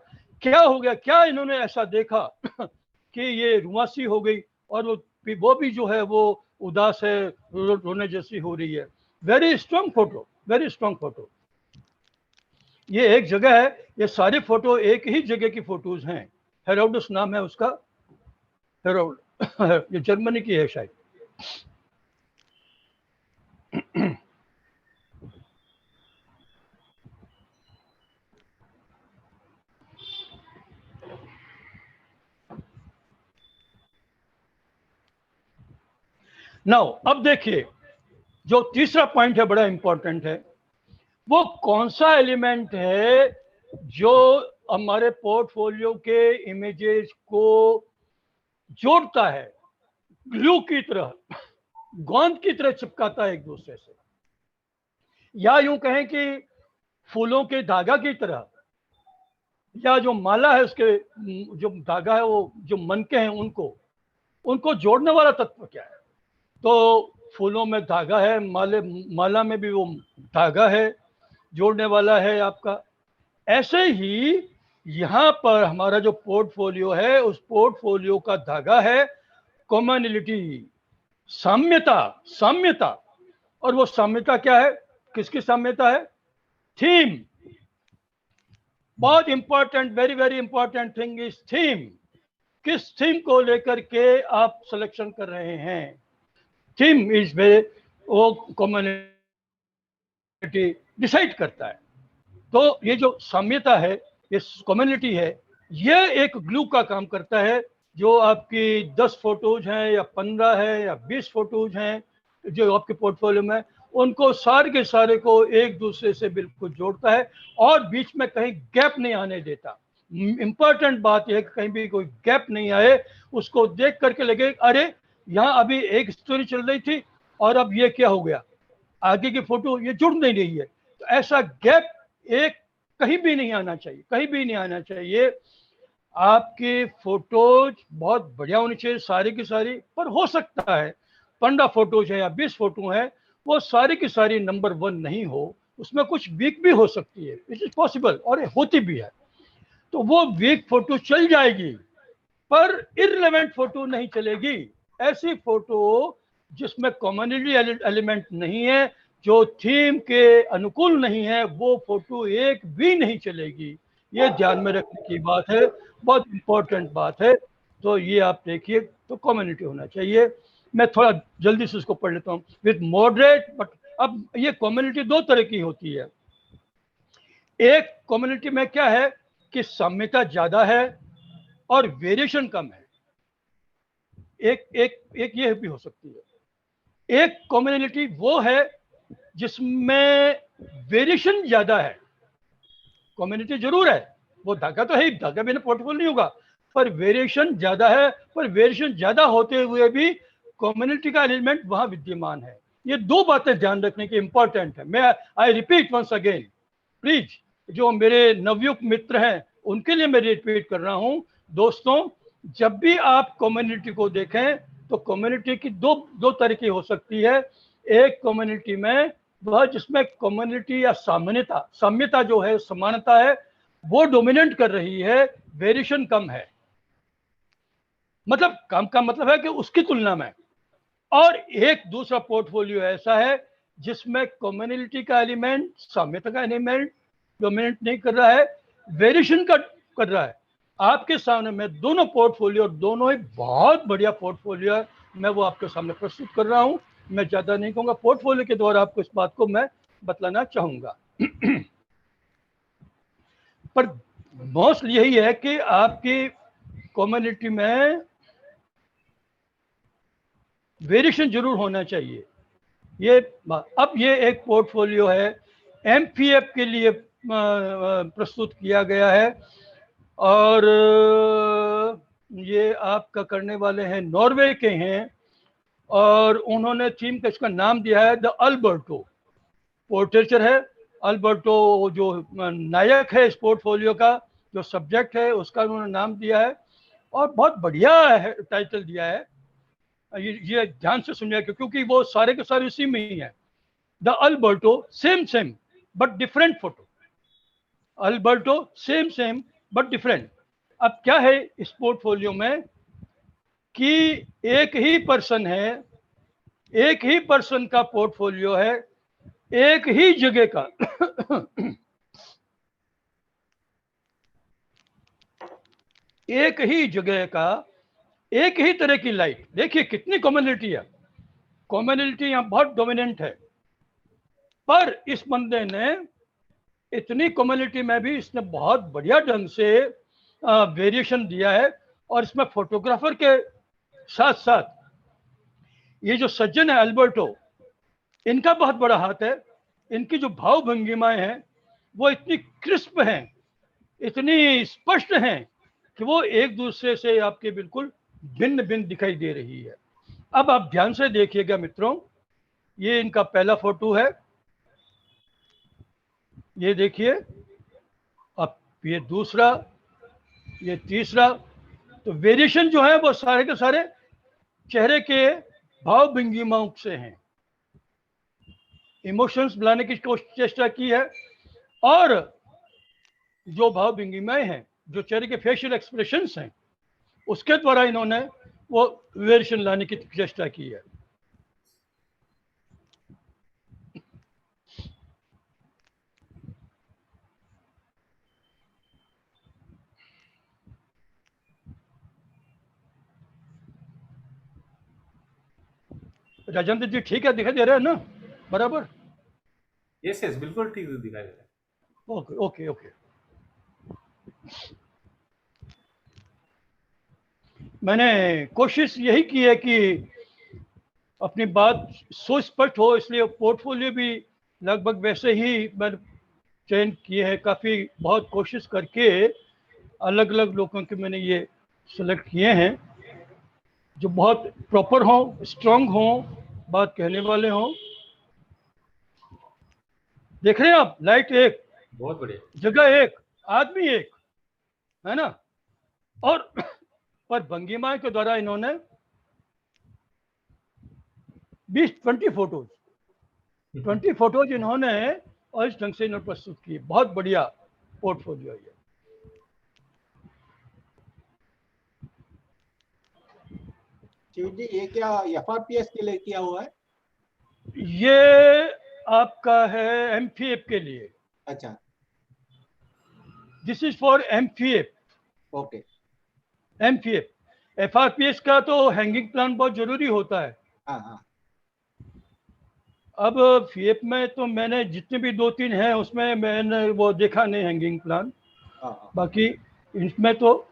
क्या हो गया, क्या इन्होंने ऐसा देखा कि ये रुआसी हो गई, और वो भी जो है वो उदास है, रोने जैसी हो रही है। Very strong photo, very strong photo. ये एक जगह है, ये सारी फोटो एक ही जगह की फोटोज हैं। हेरोडस नाम है उसका, हेरोड ये जर्मनी की है शायद। नाउ अब देखिए, जो तीसरा पॉइंट है बड़ा इंपॉर्टेंट है। वो कौन सा एलिमेंट है जो हमारे पोर्टफोलियो के इमेजेस को जोड़ता है, ग्लू की तरह, गोंद की तरह चिपकाता है एक दूसरे से, या यूं कहें कि फूलों के धागा की तरह, या जो माला है उसके जो धागा है वो जो मनके हैं उनको जोड़ने वाला तत्व क्या है? तो फूलों में धागा है, माला में भी वो धागा है, जोड़ने वाला है आपका। ऐसे ही यहाँ पर हमारा जो पोर्टफोलियो है, उस पोर्टफोलियो का धागा है कॉमनलिटी, साम्यता, साम्यता। और वो साम्यता क्या है? किसकी साम्यता है? थीम। बहुत important, very very important thing is theme. किस थीम को लेकर के आप सिलेक्शन कर रहे हैं? थीम इज वे वो कम्युनिटी डिसाइड करता है। तो ये जो साम्यता है, ये कम्युनिटी है, ये एक ग्लू का काम करता है। जो आपकी 10 फोटोज हैं या 15 है या 20 फोटोज हैं जो आपके पोर्टफोलियो में, उनको सारे के सारे को एक दूसरे से बिल्कुल जोड़ता है और बीच में कहीं गैप नहीं आने देता। इंपॉर्टेंट बात यह है कि कहीं भी कोई गैप नहीं आए। उसको देख करके लगे अरे यहाँ अभी एक स्टोरी चल रही थी और अब ये क्या हो गया, आगे की फोटो ये जुड़ नहीं रही है। तो ऐसा गैप एक कहीं भी नहीं आना चाहिए, कहीं भी नहीं आना चाहिए। आपकी फोटोज बहुत बढ़िया होनी चाहिए सारी की सारी, पर हो सकता है 15 फोटोज है या 20 फोटो है वो सारी की सारी नंबर 1 नहीं हो, उसमें कुछ वीक भी हो सकती है, इट इज पॉसिबल, और होती भी है। तो वो वीक फोटो चल जाएगी पर इररिलेवेंट फोटो नहीं चलेगी। ऐसी फोटो जिसमें कम्युनिटी एलिमेंट नहीं है, जो थीम के अनुकूल नहीं है, वो फोटो एक भी नहीं चलेगी। ये ध्यान में रखने की बात है, बहुत इंपॉर्टेंट बात है। तो ये आप देखिए, तो कम्युनिटी होना चाहिए। मैं थोड़ा जल्दी से इसको पढ़ लेता हूँ। विद मॉडरेट, बट अब ये कम्युनिटी दो तरह की होती है। एक कम्युनिटी में क्या है कि साम्यता ज्यादा है और वेरिएशन कम है। एक ये भी हो सकती है। एक कम्युनिटी वो है जिसमें वेरिएशन ज्यादा है। कम्युनिटी जरूर है, वो धागा तो है ही, धागा बिना पोर्टफोलियो नहीं होगा, पर वेरिएशन ज्यादा है। पर वेरिएशन ज्यादा होते हुए भी कम्युनिटी का एलिमेंट वहां विद्यमान है। ये दो बातें ध्यान रखने की इंपॉर्टेंट है। मैं I repeat once again, please, जो मेरे नवयुक्त मित्र हैं उनके लिए मैं रिपीट कर रहा हूं। दोस्तों, जब भी आप कम्युनिटी को देखें तो कम्युनिटी की दो तरह की हो सकती है। एक कम्युनिटी में वह जिसमें कम्युनिटी या साम्यता, साम्यता जो है, समानता है, वो डोमिनेट कर रही है, वेरिएशन कम है। मतलब कम का मतलब है कि उसकी तुलना में। और एक दूसरा पोर्टफोलियो ऐसा है जिसमें कम्युनिटी का एलिमेंट, साम्यता का एलिमेंट डोमिनेट नहीं कर रहा है, वेरिएशन का कर रहा है। आपके सामने मैं दोनों पोर्टफोलियो, दोनों ही बहुत बढ़िया पोर्टफोलियो है, मैं वो आपके सामने प्रस्तुत कर रहा हूं। मैं ज्यादा नहीं कहूंगा, पोर्टफोलियो के द्वारा आपको इस बात को मैं बतलाना चाहूंगा। पर मोस्ट यही है कि आपकी कम्युनिटी में वेरिएशन जरूर होना चाहिए। अब ये एक पोर्टफोलियो है एमपीएफ के लिए प्रस्तुत किया गया है, और ये आपका करने वाले हैं नॉर्वे के हैं, और उन्होंने थीम का इसका नाम दिया है द अल्बर्टो। पोर्ट्रेचर है, अल्बर्टो जो नायक है इस पोर्टफोलियो का, जो सब्जेक्ट है उसका उन्होंने नाम दिया है, और बहुत बढ़िया है टाइटल दिया है। ये ध्यान से सुनिए क्योंकि वो सारे के सारे उसी में ही है। The Alberto same but different photo, Alberto same but different. अब क्या है इस पोर्टफोलियो में कि एक ही पर्सन है, एक ही पर्सन का पोर्टफोलियो है, एक ही जगह का एक ही जगह का, एक ही तरह की लाइट। देखिए कितनी कॉमनलिटी है, कॉमनलिटी यहां बहुत डोमिनेंट है, पर इस बंदे ने इतनी कॉमनलिटी में भी इसने बहुत बढ़िया ढंग से वेरिएशन दिया है। और इसमें फोटोग्राफर के साथ साथ ये जो सज्जन है अल्बर्टो, इनका बहुत बड़ा हाथ है। इनकी जो भाव भंगिमाएं हैं वो इतनी क्रिस्प हैं, इतनी स्पष्ट हैं कि वो एक दूसरे से आपके बिल्कुल भिन्न भिन्न दिखाई दे रही है। अब आप ध्यान से देखिएगा मित्रों, ये इनका पहला फोटो है, ये देखिए। अब ये दूसरा, ये तीसरा। तो वेरिएशन जो है वो सारे के सारे चेहरे के भाव भंगिमाओं से हैं। इमोशंस लाने की चेष्टा की है, और जो भाव भंगिमाएं हैं, जो चेहरे के फेशियल एक्सप्रेशंस हैं, उसके द्वारा इन्होंने वो वेरिएशन लाने की चेष्टा की है। राजेंद्र जी ठीक है, दिखाई दे रहा है ना बराबर? यस यस, बिल्कुल ठीक दिखाई दे रहा है। Okay okay okay. मैंने कोशिश यही की है कि अपनी बात सुस्पष्ट हो, इसलिए पोर्टफोलियो भी लगभग वैसे ही मैंने चयन किए हैं। काफ़ी बहुत कोशिश करके अलग अलग लोगों के मैंने ये सिलेक्ट किए हैं जो बहुत प्रॉपर हों, स्ट्रांग हों, बात कहने वाले हों। देख रहे हैं आप, लाइट एक, बहुत बढ़िया, जगह एक, आदमी एक, है ना? और पर भंगिमा के द्वारा इन्होंने 20-20 फोटोज इन्होंने और इस ढंग से इन्होंने प्रस्तुत किए। बहुत बढ़िया पोर्टफोलियो है। शिव जी, ये क्या एफआरपीएस के लिए किया हुआ है? ये आपका है एमपीएफ के लिए। अच्छा, this is for MPF. Okay. MPF, एफआरपीएस का तो हैंगिंग प्लान बहुत जरूरी होता है। हाँ हाँ। अब फीएफ में तो मैंने जितने भी 2-3 हैं उसमें मैंने वो देखा नहीं हैंगिंग प्लान। हाँ। बाकी इसमें तो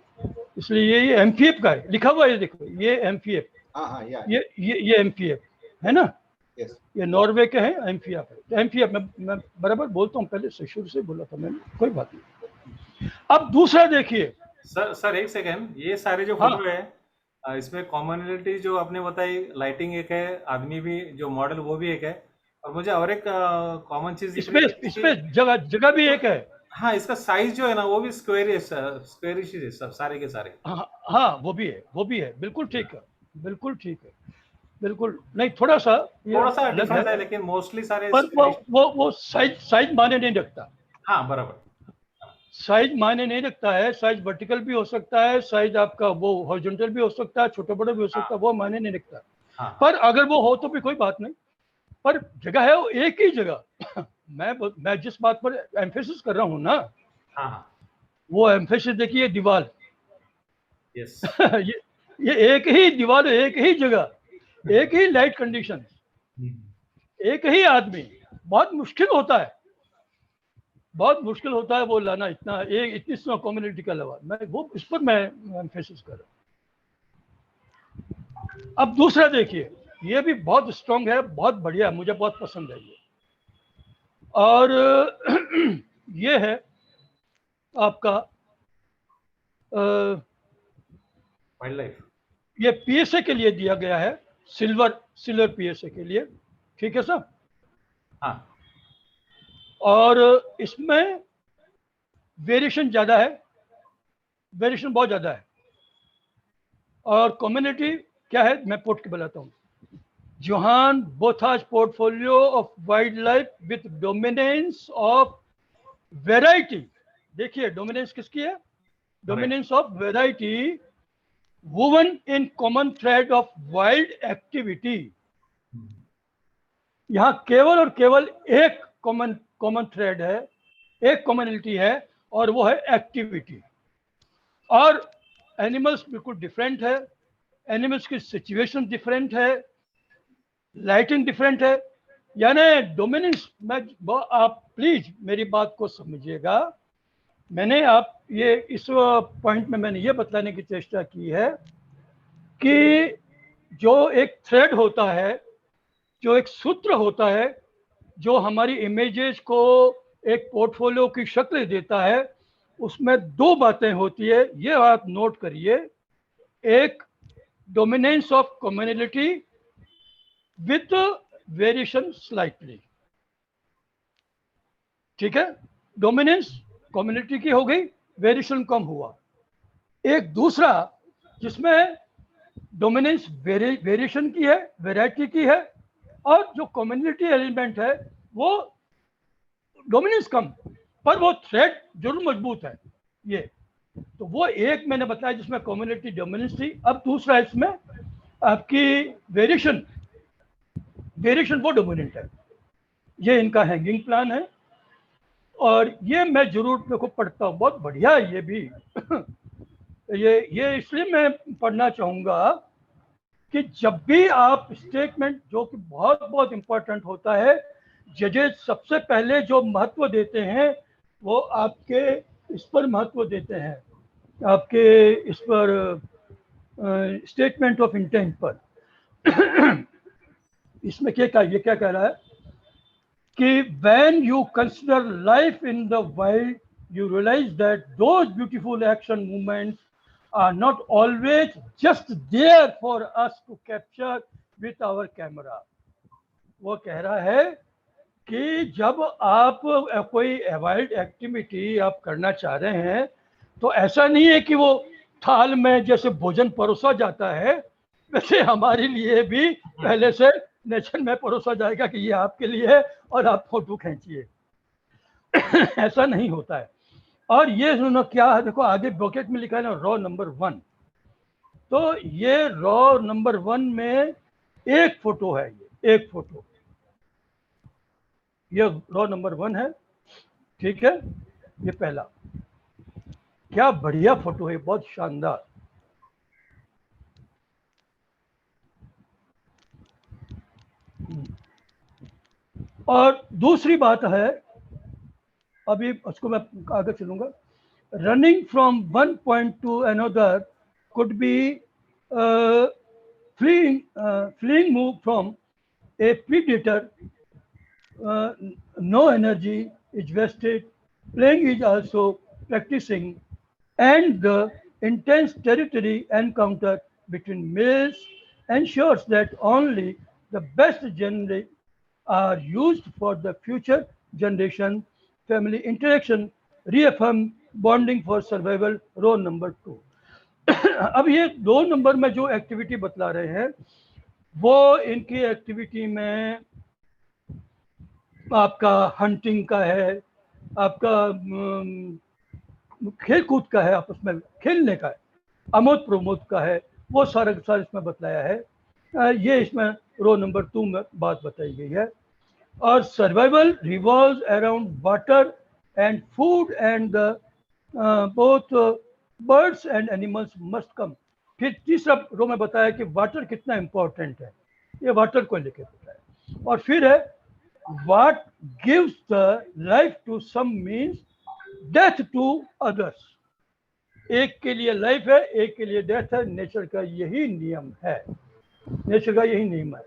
इसलिए ये एमपीएफ का है, लिखा हुआ है, देखो ये एमपीएफ। हाँ, ये एमपीएफ है ना? यस। ये नॉर्वे के हैं, एमपीएफ है। तो एमपीएफ मैं बराबर बोलता हूँ, पहले से शुरू से बोला था मैंने, कोई बात नहीं। अब दूसरा देखिए सर एक सेकेंड, ये सारे जो फोटो है इसमें कॉमनलिटी जो आपने बताई, लाइटिंग एक है, आदमी भी जो मॉडल वो भी एक है, और मुझे और एक कॉमन चीज इसमें जगह भी एक है। हाँ, इसका साइज जो है ना वो भी स्क्वेरिश है सब, सारे के सारे। हाँ वो भी है, बिल्कुल ठीक है, बिल्कुल ठीक है, बिल्कुल नहीं, थोड़ा सा डिफरेंस है, लेकिन मोस्टली सारे पर वो साइज माने नहीं रखता। हाँ बराबर, साइज मायने नहीं रखता है। साइज वर्टिकल भी हो सकता है, साइज आपका वो हॉरिजॉन्टल भी हो सकता है, छोटा बड़ा भी हो सकता है, वो मायने नहीं रखता। हाँ। पर अगर वो हो तो भी कोई बात नहीं, पर जगह है वो एक ही जगह। मैं जिस बात पर एम्फेसिस कर रहा हूँ ना, हाँ। वो एम्फेसिस देखिए, दीवार। यस। ये एक ही दीवार, एक ही जगह, एक ही लाइट कंडीशन, एक ही आदमी। बहुत मुश्किल होता है, बहुत मुश्किल होता है वो लाना, इतनी कम्युनिटी का अलावा। मैं वो इस पर मैं एम्फेसिस कर रहा हूँ। अब दूसरा देखिए, ये भी बहुत स्ट्रॉन्ग है, बहुत बढ़िया, मुझे बहुत पसंद है ये। और ये है आपका वाइल्ड लाइफ। ये पीएसए के लिए दिया गया है, सिल्वर पीएसए के लिए, ठीक है सर। हाँ, और इसमें वेरिएशन ज्यादा है, वेरिएशन बहुत ज्यादा है। और कम्युनिटी क्या है मैं पोर्ट के बताता हूँ। Johann Botha's portfolio of wildlife with dominance of variety, देखिए डोमिनेंस किसकी है, dominance of variety, woven in common thread of wild activity। यहां केवल और केवल एक कॉमन थ्रेड है, एक कॉमनिटी है, और वो है एक्टिविटी। और एनिमल्स बिल्कुल डिफरेंट है, एनिमल्स की सिचुएशन डिफरेंट है, लाइटिंग डिफरेंट है। यानी डोमिनेंस में आप प्लीज मेरी बात को समझिएगा, मैंने आप ये इस पॉइंट में मैंने ये बतलाने की चेष्टा की है कि जो एक थ्रेड होता है, जो एक सूत्र होता है, जो हमारी इमेजेस को एक पोर्टफोलियो की शक्ल देता है, उसमें दो बातें होती है, ये आप नोट करिए। एक dominance of community with variation slightly, ठीक है, डोमिनेंस कम्युनिटी की हो गई, वेरिएशन कम हुआ। एक दूसरा जिसमें डोमिनेंस वेरिएशन की है, वैरायटी की है, और जो कम्युनिटी एलिमेंट है वो डोमिनेंस कम, पर वो थ्रेड जरूर मजबूत है। ये तो वो एक मैंने बताया जिसमें कम्युनिटी डोमिनेंस थी। अब दूसरा इसमें आपकी वेरिएशन वो डोमिनेंट है। ये इनका हैंगिंग प्लान है, और ये मैं जरूर देखो पढ़ता हूँ, बहुत बढ़िया है ये भी। ये इसलिए मैं पढ़ना चाहूंगा कि जब भी आप स्टेटमेंट, जो कि बहुत बहुत इंपॉर्टेंट होता है, जजेस सबसे पहले जो महत्व देते हैं वो आपके इस पर महत्व देते हैं, आपके इस पर स्टेटमेंट ऑफ इंटेंट पर। इसमें ये क्या कह रहा है कि when you consider life in the wild, you realize that those beautiful action movements are not always just there for us to capture with our camera। वो कह रहा है कि जब आप कोई वाइल्ड एक्टिविटी आप करना चाह रहे हैं, तो ऐसा नहीं है कि वो थाल में जैसे भोजन परोसा जाता है वैसे हमारे लिए भी पहले से नेचर में परोसा जाएगा कि ये आपके लिए है और आप फोटो खींचिए। ऐसा नहीं होता है। और ये सुनो क्या है, देखो आगे ब्रैकेट में लिखा है ना, रॉ नंबर 1। तो ये रॉ नंबर 1 में एक फोटो है, ये एक फोटो, ये रॉ नंबर 1 है, ठीक है। ये पहला, क्या बढ़िया फोटो है, बहुत शानदार। और दूसरी बात है, अभी उसको मैं आगे चलूंगा। Running from one point two another could be fleeing move from a predator, no energy is wasted, playing is also practicing, and the intense territory encounter between males ensures that only the best genes are used for the future generation, family interaction, reaffirm bonding for survival, row number 2। अब ये 2 number में जो activity बतला रहे हैं वो इनकी activity में आपका हंटिंग का है, आपका खेल कूद का है, आपस में खेलने का है, आमोद प्रमोद का है, वो सारा इसमें बतलाया है। ये इसमें रो नंबर 2 में बात बताई गई है। और survival revolves around water and food and both birds and animals must come. फिर तीसरा रो में बताया कि वाटर कितना इंपॉर्टेंट है, ये वाटर को लेकर बताया। और फिर है what gives the life to some means death to others. एक के लिए लाइफ है, एक के लिए डेथ है, नेचर का यही नियम है। नेचर का यही नियम है,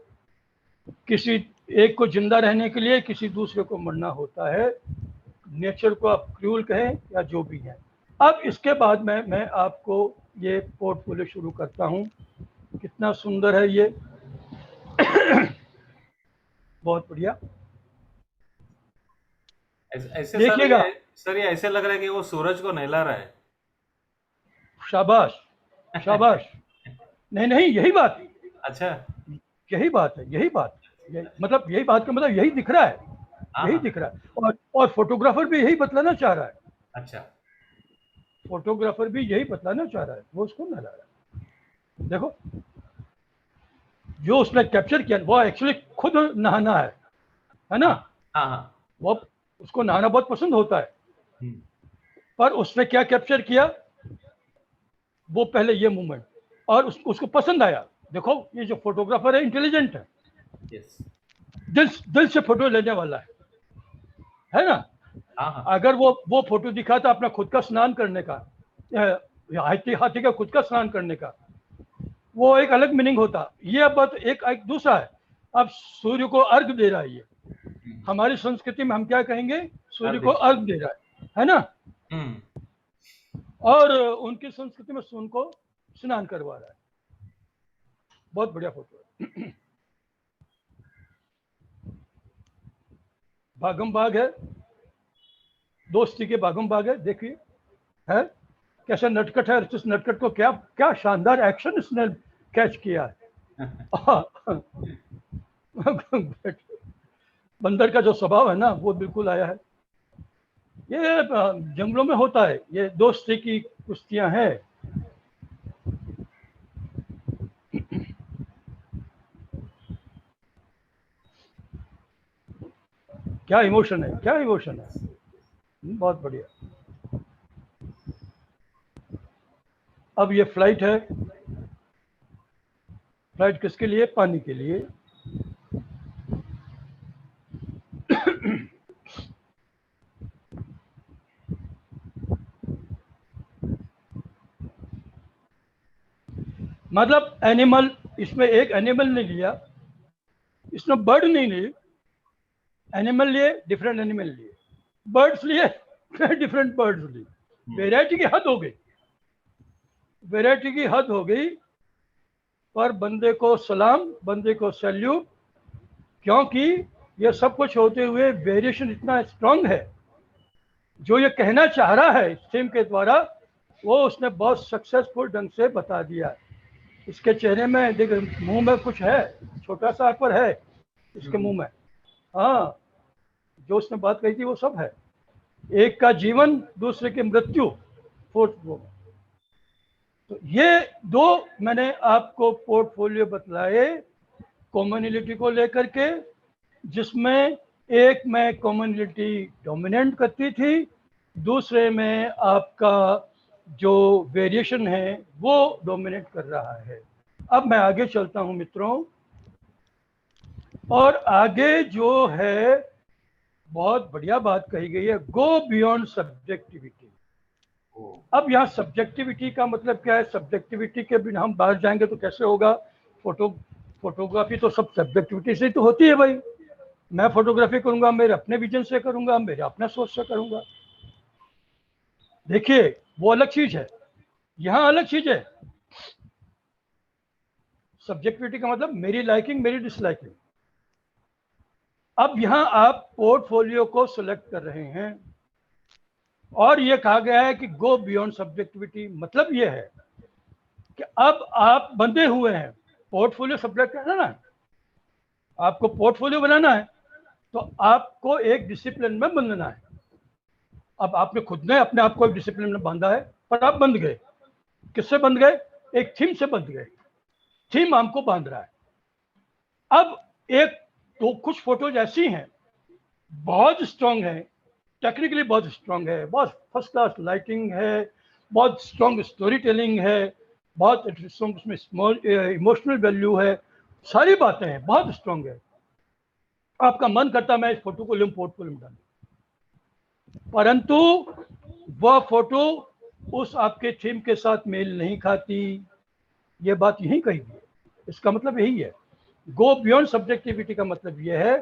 किसी एक को जिंदा रहने के लिए किसी दूसरे को मरना होता है। नेचर को आप क्रूअल कहें या जो भी है। अब इसके बाद मैं आपको ये पोर्टफोलियो शुरू करता हूँ। कितना सुंदर है ये बहुत बढ़िया। ऐसे देखिएगा, सर ये ऐसे लग रहा है कि वो सूरज को नहला रहा है। शाबाश शाबाश। नहीं नहीं, यही बात, अच्छा। यही बात है, यही बात, मतलब यही बात का मतलब यही दिख रहा है, यही हाँ। दिख रहा है। और फोटोग्राफर भी यही बतलाना चाह रहा है। अच्छा। फोटोग्राफर भी यही बतलाना चाह रहा है, वो उसको नहला रहा है। देखो जो उसने कैप्चर किया वो एक्चुअली खुद नहाना है ना। हाँ हाँ। वो उसको नहाना बहुत पसंद होता है, पर उसने क्या कैप्चर किया, वो पहले ये मूवमेंट, और उसको पसंद आया। देखो ये जो फोटोग्राफर है इंटेलिजेंट है, यस। दिल से फोटो लेने वाला है ना। हाँ। अगर वो फोटो दिखाता अपना खुद का स्नान करने का, हाथी का खुद का स्नान करने का, वो एक अलग मीनिंग होता। ये अब बात एक दूसरा है। अब सूर्य को अर्घ दे रहा है ये, हमारी संस्कृति में हम क्या कहेंगे, सूर्य को अर्घ दे रहा है ना। और उनकी संस्कृति में सूर्य को स्नान करवा रहा है। बहुत बढ़िया फोटो है। भागम भाग है, दोस्ती के भागम भाग है। देखिए है कैसा नटखट है, इस नटखट को क्या क्या शानदार एक्शन इसने कैच किया है। बंदर का जो स्वभाव है ना वो बिल्कुल आया है। ये जंगलों में होता है, ये दोस्ती की कुश्तियां हैं। क्या इमोशन है, क्या इमोशन है। बहुत बढ़िया। अब ये फ्लाइट है, फ्लाइट किसके लिए, पानी के लिए। मतलब एनिमल, इसमें एक एनिमल ने लिया, इसमें बर्ड नहीं लिए। एनिमल लिए, डिफरेंट एनिमल लिए, बर्ड्स लिए, डिफरेंट बर्ड्स लिए। वेराइटी की हद हो गई, वेराइटी की हद हो गई। पर बंदे को सलाम, बंदे को सैल्यूट, क्योंकि ये सब कुछ होते हुए वेरिएशन इतना स्ट्रांग है। जो ये कहना चाह रहा है थीम के द्वारा, वो उसने बहुत सक्सेसफुल ढंग से बता दिया। इसके चेहरे में देख, मुंह में कुछ है, छोटा सा पर है इसके मुंह में। हाँ, जो उसने बात कही थी वो सब है। एक का जीवन, दूसरे की मृत्यु, फोर्थ वो। तो ये दो मैंने आपको पोर्टफोलियो बतलाए कॉमनलिटी को लेकर के, जिसमें एक में कॉमनलिटी डोमिनेंट करती थी, दूसरे में आपका जो वेरिएशन है वो डोमिनेट कर रहा है। अब मैं आगे चलता हूं मित्रों, और आगे जो है बहुत बढ़िया बात कही गई है, गो बियॉन्ड सब्जेक्टिविटी। अब यहाँ सब्जेक्टिविटी का मतलब क्या है। सब्जेक्टिविटी के बिना हम बाहर जाएंगे तो कैसे होगा। फोटोग्राफी तो सब सब्जेक्टिविटी से तो होती है भाई। मैं फोटोग्राफी करूंगा मेरे अपने विजन से करूंगा, मेरे अपने सोच से करूंगा। देखिए वो अलग चीज है, यहाँ अलग चीज है। सब्जेक्टिविटी का मतलब मेरी लाइकिंग, मेरी डिसलाइकिंग। अब यहाँ आप पोर्टफोलियो को सिलेक्ट कर रहे हैं और ये कहा गया है कि गो बियॉन्ड सब्जेक्टिविटी। मतलब ये है कि अब आप बंधे हुए हैं। पोर्टफोलियो सब्जेक्ट करना ना, आपको पोर्टफोलियो बनाना है तो आपको एक डिसिप्लिन में बंधना है। अब आपने खुद ने अपने आप को एक डिसिप्लिन में बांधा है, पर आप बंध गए। किससे बंध गए, एक थीम से बंध गए। थीम हमको बांध रहा है। अब एक तो कुछ फोटोज ऐसी हैं बहुत स्ट्रांग है, टेक्निकली बहुत स्ट्रांग है, बहुत फर्स्ट क्लास लाइटिंग है, बहुत स्ट्रांग स्टोरी टेलिंग है, बहुत स्ट्रांग उसमें इमोशनल वैल्यू है, सारी बातें हैं, बहुत स्ट्रांग है। आपका मन करता मैं इस फोटो को लूं, पोर्टफोलियो में डालूं, परंतु वह फोटो उस आपके थीम के साथ मेल नहीं खाती। ये बात यही कही गई। इसका मतलब यही है। गो बियॉन्ड सब्जेक्टिविटी का मतलब यह है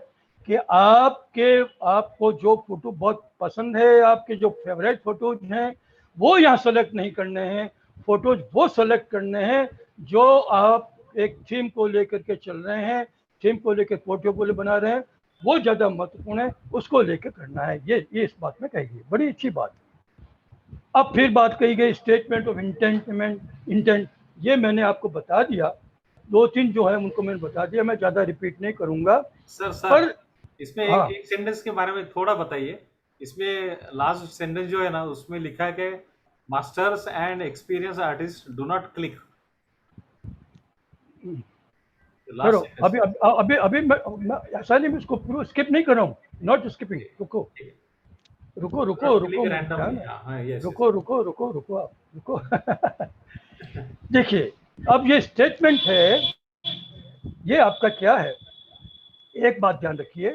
कि आपको जो फोटो बहुत पसंद है, आपके जो फेवरेट फोटोज हैं, वो यहाँ सेलेक्ट नहीं करने हैं। फोटोज वो सेलेक्ट करने हैं जो आप एक थीम को लेकर के चल रहे हैं, थीम को लेकर पोर्टफोलियो बना रहे हैं, वो ज़्यादा महत्वपूर्ण है, उसको लेकर करना है। ये इस बात में कही गई, बड़ी अच्छी बात। अब फिर बात कही गई स्टेटमेंट ऑफ इंटेंट। ये मैंने आपको बता दिया, 2-3 जो है उनको मैंने बता दिया, मैं ज़्यादा रिपीट नहीं करूँगा। सर इसमें हाँ। एक सेंटेंस के बारे में थोड़ा बताइए। इसमें लास्ट सेंटेंस जो है ना, उसमें लिखा है कि masters and experience artist do not click. करो अभी अभी अभी मैं ऐसा नहीं, मैं इसको पूरा स्किप नहीं कर रहा हूँ, नॉट स्किपिंग। रुको रुको रुको रुको रुको आप रुको। देखिए, अब ये स्टेटमेंट है, ये आपका क्या है। एक बात ध्यान रखिए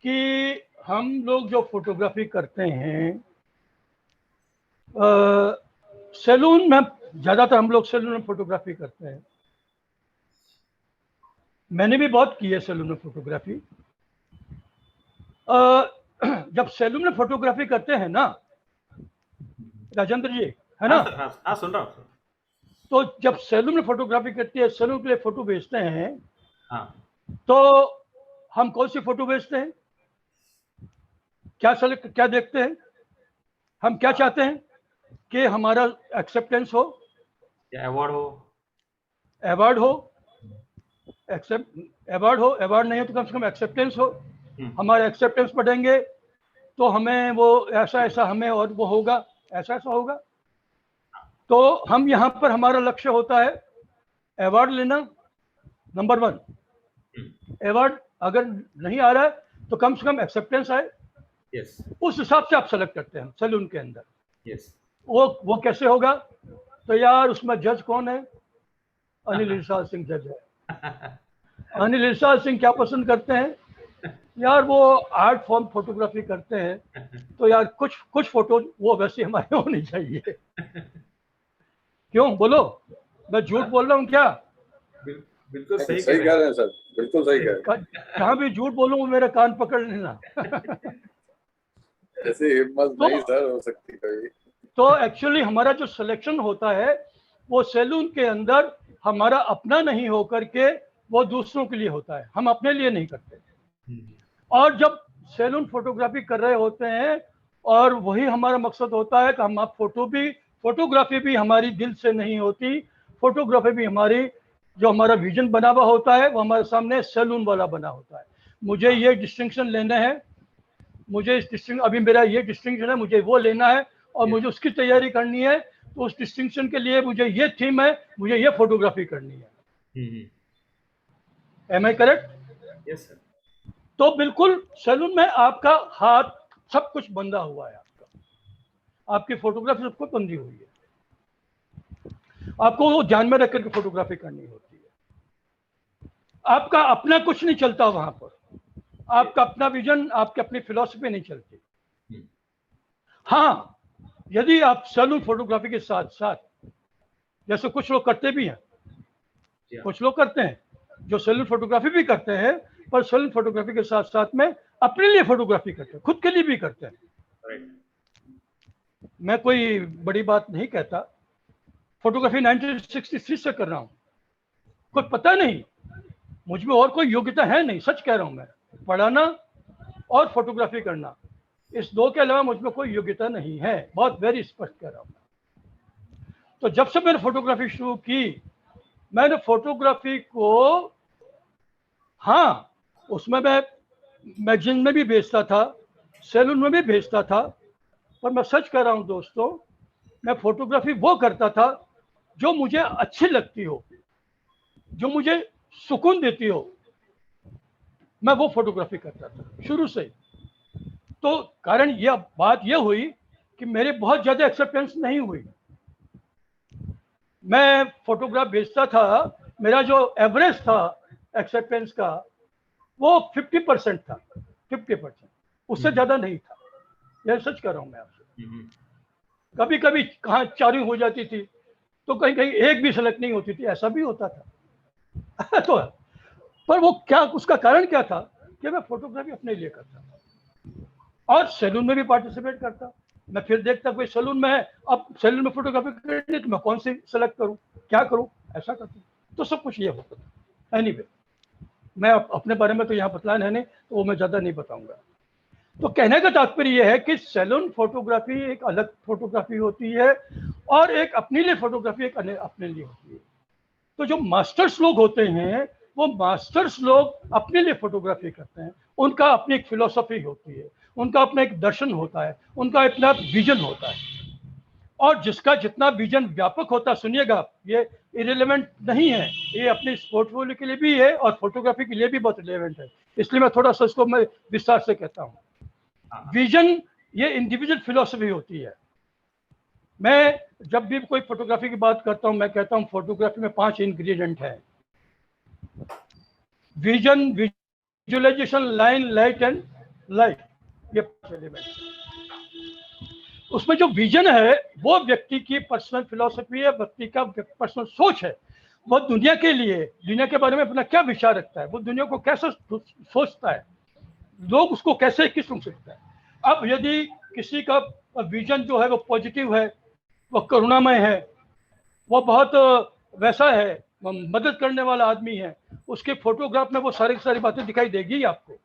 कि हम लोग जो फोटोग्राफी करते हैं, सैलून में ज़्यादातर हम लोग सैलून में फोटोग्राफी करते हैं। मैंने भी बहुत की है सैलून में फोटोग्राफी। जब सैलून में फोटोग्राफी करते हैं ना राजेंद्र जी, है ना? हाँ सुन रहा हूँ। तो जब सैलून में फोटोग्राफी करती है, सैलून के लिए फोटो भेजते हैं, हाँ, तो हम कौन सी फोटो भेजते हैं? क्या देखते हैं? हम क्या चाहते हैं कि हमारा एक्सेप्टेंस हो, या अवार्ड हो, अवार्ड नहीं हो तो कम से कम एक्सेप्टेंस हो। हमारा एक्सेप्टेंस बढ़ेंगे तो हमें वो ऐसा हमें और वो होगा, ऐसा होगा। तो हम यहाँ पर हमारा लक्ष्य होता है अवार्ड लेना, नंबर 1। अवार्ड अगर नहीं आ रहा है तो कम से कम एक्सेप्टेंस आए। उस हिसाब से आप सेलेक्ट करते हैं सैलून के अंदर। वो कैसे होगा? तो यार उसमें जज कौन है? अनिल इरशाद सिंह जज है। अनिल इरशाद सिंह क्या पसंद करते हैं यार? वो आर्ट फॉर्म फोटोग्राफी करते हैं, तो यार कुछ फोटो वो वैसे हमारे होनी चाहिए। क्यों बोलो, मैं झूठ बोल रहा हूँ क्या? बिल्कुल सही कह रहे हैं सर, बिल्कुल सही कह रहे हैं। कहाँ भी झूठ बोलूँ मेरा कान पकड़ लेना। ऐसी हिम्मत नहीं सर हो सकती कभी। तो एक्चुअली हमारा जो सिलेक्शन होता है वो सैलून के अंदर हमारा अपना नहीं होकर के वो दूसरों के लिए होता है, हम अपने लिए नहीं करते। और जब सैलून फोटोग्राफी कर रहे होते हैं और वही हमारा मकसद होता है कि हम आप फोटोग्राफी भी हमारी दिल से नहीं होती, फोटोग्राफी भी हमारी जो हमारा विजन बना हुआ होता है वो हमारे सामने सैलून वाला बना होता है। मुझे ये डिस्टिंक्शन लेना है, मुझे इस डिस्टिंक्शन, अभी मेरा ये डिस्टिंक्शन है, मुझे वो लेना है और मुझे उसकी तैयारी करनी है, तो उस डिस्टिंक्शन के लिए मुझे ये थीम है, मुझे ये फोटोग्राफी करनी है। Am I correct? Yes sir. तो बिल्कुल सैलून में आपका हाथ सब कुछ बंधा हुआ है, आपकी फोटोग्राफी सब कुछ बंधी हुई है, आपको वो ध्यान में रख करके फोटोग्राफी करनी होती है। आपका अपना कुछ नहीं चलता वहां पर, आपका अपना विजन, आपकी अपनी फिलॉसफी नहीं चलती। हाँ, यदि आप सैलून फोटोग्राफी के साथ साथ, जैसे कुछ लोग करते भी हैं, कुछ लोग करते हैं जो सैलून फोटोग्राफी भी करते हैं, पर सैलून फोटोग्राफी के साथ साथ में अपने लिए फोटोग्राफी करते हैं, खुद के लिए भी करते हैं। मैं कोई बड़ी बात नहीं कहता, फोटोग्राफी 1963 से कर रहा हूं, कोई पता नहीं, मुझ में और कोई योग्यता है नहीं, सच कह रहा हूं मैं। पढ़ाना और फोटोग्राफी करना, इस दो के अलावा मुझ में कोई योग्यता नहीं है, बहुत वेरी स्पष्ट कह रहा हूं। तो जब से मैंने फोटोग्राफी शुरू की, मैंने फोटोग्राफी को, हाँ उसमें मैं मैगजीन में भी भेजता था, सैलून में भी भेजता था, पर मैं सच कह रहा हूं दोस्तों, मैं फोटोग्राफी वो करता था जो मुझे अच्छी लगती हो, जो मुझे सुकून देती हो, मैं वो फोटोग्राफी करता था शुरू से। तो कारण यह बात यह हुई कि मेरे बहुत ज्यादा एक्सेप्टेंस नहीं हुई। मैं फोटोग्राफ भेजता था, मेरा जो एवरेज था एक्सेप्टेंस का वो 50% था, 50%, उससे ज्यादा नहीं था। यह सच कर रहा हूं मैं आपसे। कभी कभी कहाँ 4 हो जाती थी, तो कहीं कहीं एक भी सेलेक्ट नहीं होती थी, ऐसा भी होता था। तो पर वो क्या, उसका कारण क्या था कि मैं फोटोग्राफी अपने लिए करता था और सैलून में भी पार्टिसिपेट करता। मैं फिर देखता कोई सैलून में है, अब सैलून में फोटोग्राफी करनी तो मैं कौन सी सेलेक्ट करूं, क्या करूं, ऐसा करता। तो सब कुछ ये होता था। एनीवे, मैं अपने बारे में तो यहाँ बतलाना है नहीं, तो वो मैं ज़्यादा नहीं बताऊंगा। तो कहने का तात्पर्य यह है कि सैलून फोटोग्राफी एक अलग फोटोग्राफी होती है और एक अपने लिए फोटोग्राफी एक अपने लिए होती है। तो जो मास्टर्स लोग होते हैं, वो मास्टर्स लोग अपने लिए फोटोग्राफी करते हैं। उनका अपनी एक फिलोसफी होती है, उनका अपना एक दर्शन होता है, उनका अपना विजन होता है। और जिसका जितना विजन व्यापक होता है, सुनिएगा, ये इरेलेवेंट नहीं है, ये अपने पोर्टफोलियो के लिए भी है और फोटोग्राफी के लिए भी बहुत रिलेवेंट है। इसलिए मैं थोड़ा सा इसको मैं विस्तार से कहता हूँ। विजन ये इंडिविजुअल फिलोसफी होती है। मैं जब भी कोई फोटोग्राफी की बात करता हूँ, मैं कहता हूँ फोटोग्राफी में 5 इंग्रेडिएंट है: vision, visualisation, line, light and light. ये 5 एलिमेंट। उसमें जो विजन है वो व्यक्ति की पर्सनल फिलॉसफी है, व्यक्ति का पर्सनल सोच है। वो दुनिया के लिए, दुनिया के बारे में अपना क्या विचार रखता है, वो दुनिया को कैसे सोचता है, लोग उसको कैसे किस रूप से देखता है। अब यदि किसी का विजन जो है वो पॉजिटिव है, वो करुणामय है, वो बहुत वैसा है, वो मदद करने वाला आदमी है, उसके फोटोग्राफ में वो सारी बातें दिखाई देगी आपको।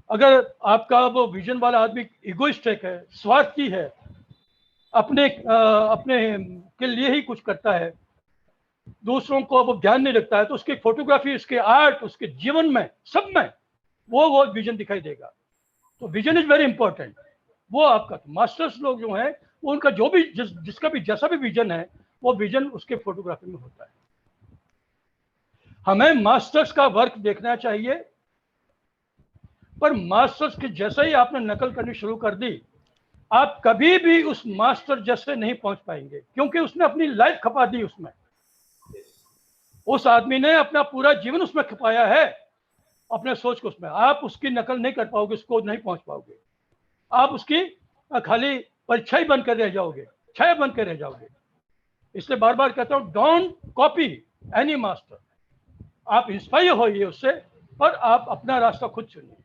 अगर आपका वो विजन वाला आदमी इगोइस्टिक है, स्वार्थी है, अपने के लिए ही कुछ करता है, दूसरों को वो ध्यान नहीं रखता है, तो उसकी फोटोग्राफी, उसके आर्ट, उसके जीवन में, सब में वो विजन दिखाई देगा। तो विजन इज वेरी इंपॉर्टेंट। वो आपका मास्टर्स लोग जो हैं, उनका जो भी जिसका भी जैसा भी विजन है, वो विजन उसके फोटोग्राफी में होता है। हमें मास्टर्स का वर्क देखना चाहिए, पर मास्टर्स के जैसे ही आपने नकल करनी शुरू कर दी, आप कभी भी उस मास्टर जैसे नहीं पहुंच पाएंगे, क्योंकि उसने अपनी लाइफ खपा दी उसमें। उस आदमी ने अपना पूरा जीवन उसमें खपाया है, अपने सोच को उसमें। आप उसकी नकल नहीं कर पाओगे, उसको नहीं पहुंच पाओगे। आप उसकी खाली परछाई बन कर रह जाओगे, छाया बन कर रह जाओगे। इसलिए बार बार कहता हूं, डोंट कॉपी एनी मास्टर। आप इंस्पायर होइए उससे, और आप अपना रास्ता खुद चुनिए।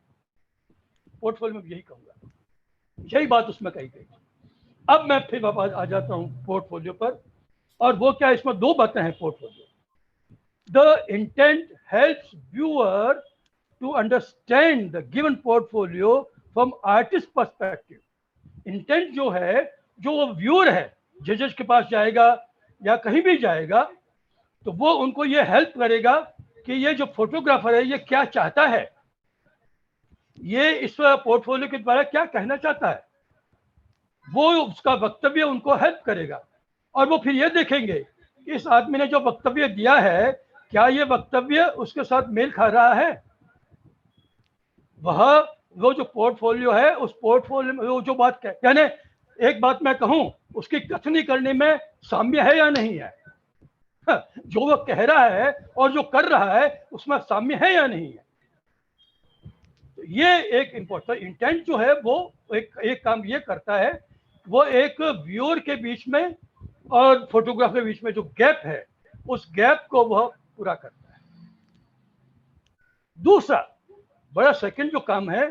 पोर्टफोलियो में यही कहूंगा, यही बात उसमें कही गई। अब मैं फिर वापस आ जाता हूं पोर्टफोलियो पर, और वो क्या, इसमें 2 बातें हैं portfolio. The intent helps viewer to understand the given portfolio from artist perspective. Intent जो है, जो वो व्यूअर है, जजेस के पास जाएगा या कहीं भी जाएगा, तो वो उनको ये हेल्प करेगा कि ये जो फोटोग्राफर है ये क्या चाहता है, ये इस पोर्टफोलियो के द्वारा क्या कहना चाहता है। वो उसका वक्तव्य उनको हेल्प करेगा, और वो फिर ये देखेंगे कि इस आदमी ने जो वक्तव्य दिया है, क्या ये वक्तव्य उसके साथ मेल खा रहा है। वो जो पोर्टफोलियो है, उस पोर्टफोलियो में वो जो बात कह, यानी एक बात मैं कहूं, उसकी कथनी करने में साम्य है या नहीं है, जो वो कह रहा है और जो कर रहा है उसमें साम्य है या नहीं है। तो ये एक इंपॉर्टेंट इंटेंट जो है, वो एक काम ये करता है, वो एक व्यूअर के बीच में और फोटोग्राफर के बीच में जो गैप है, उस गैप को वह पूरा करता है। दूसरा बड़ा सेकंड जो काम है,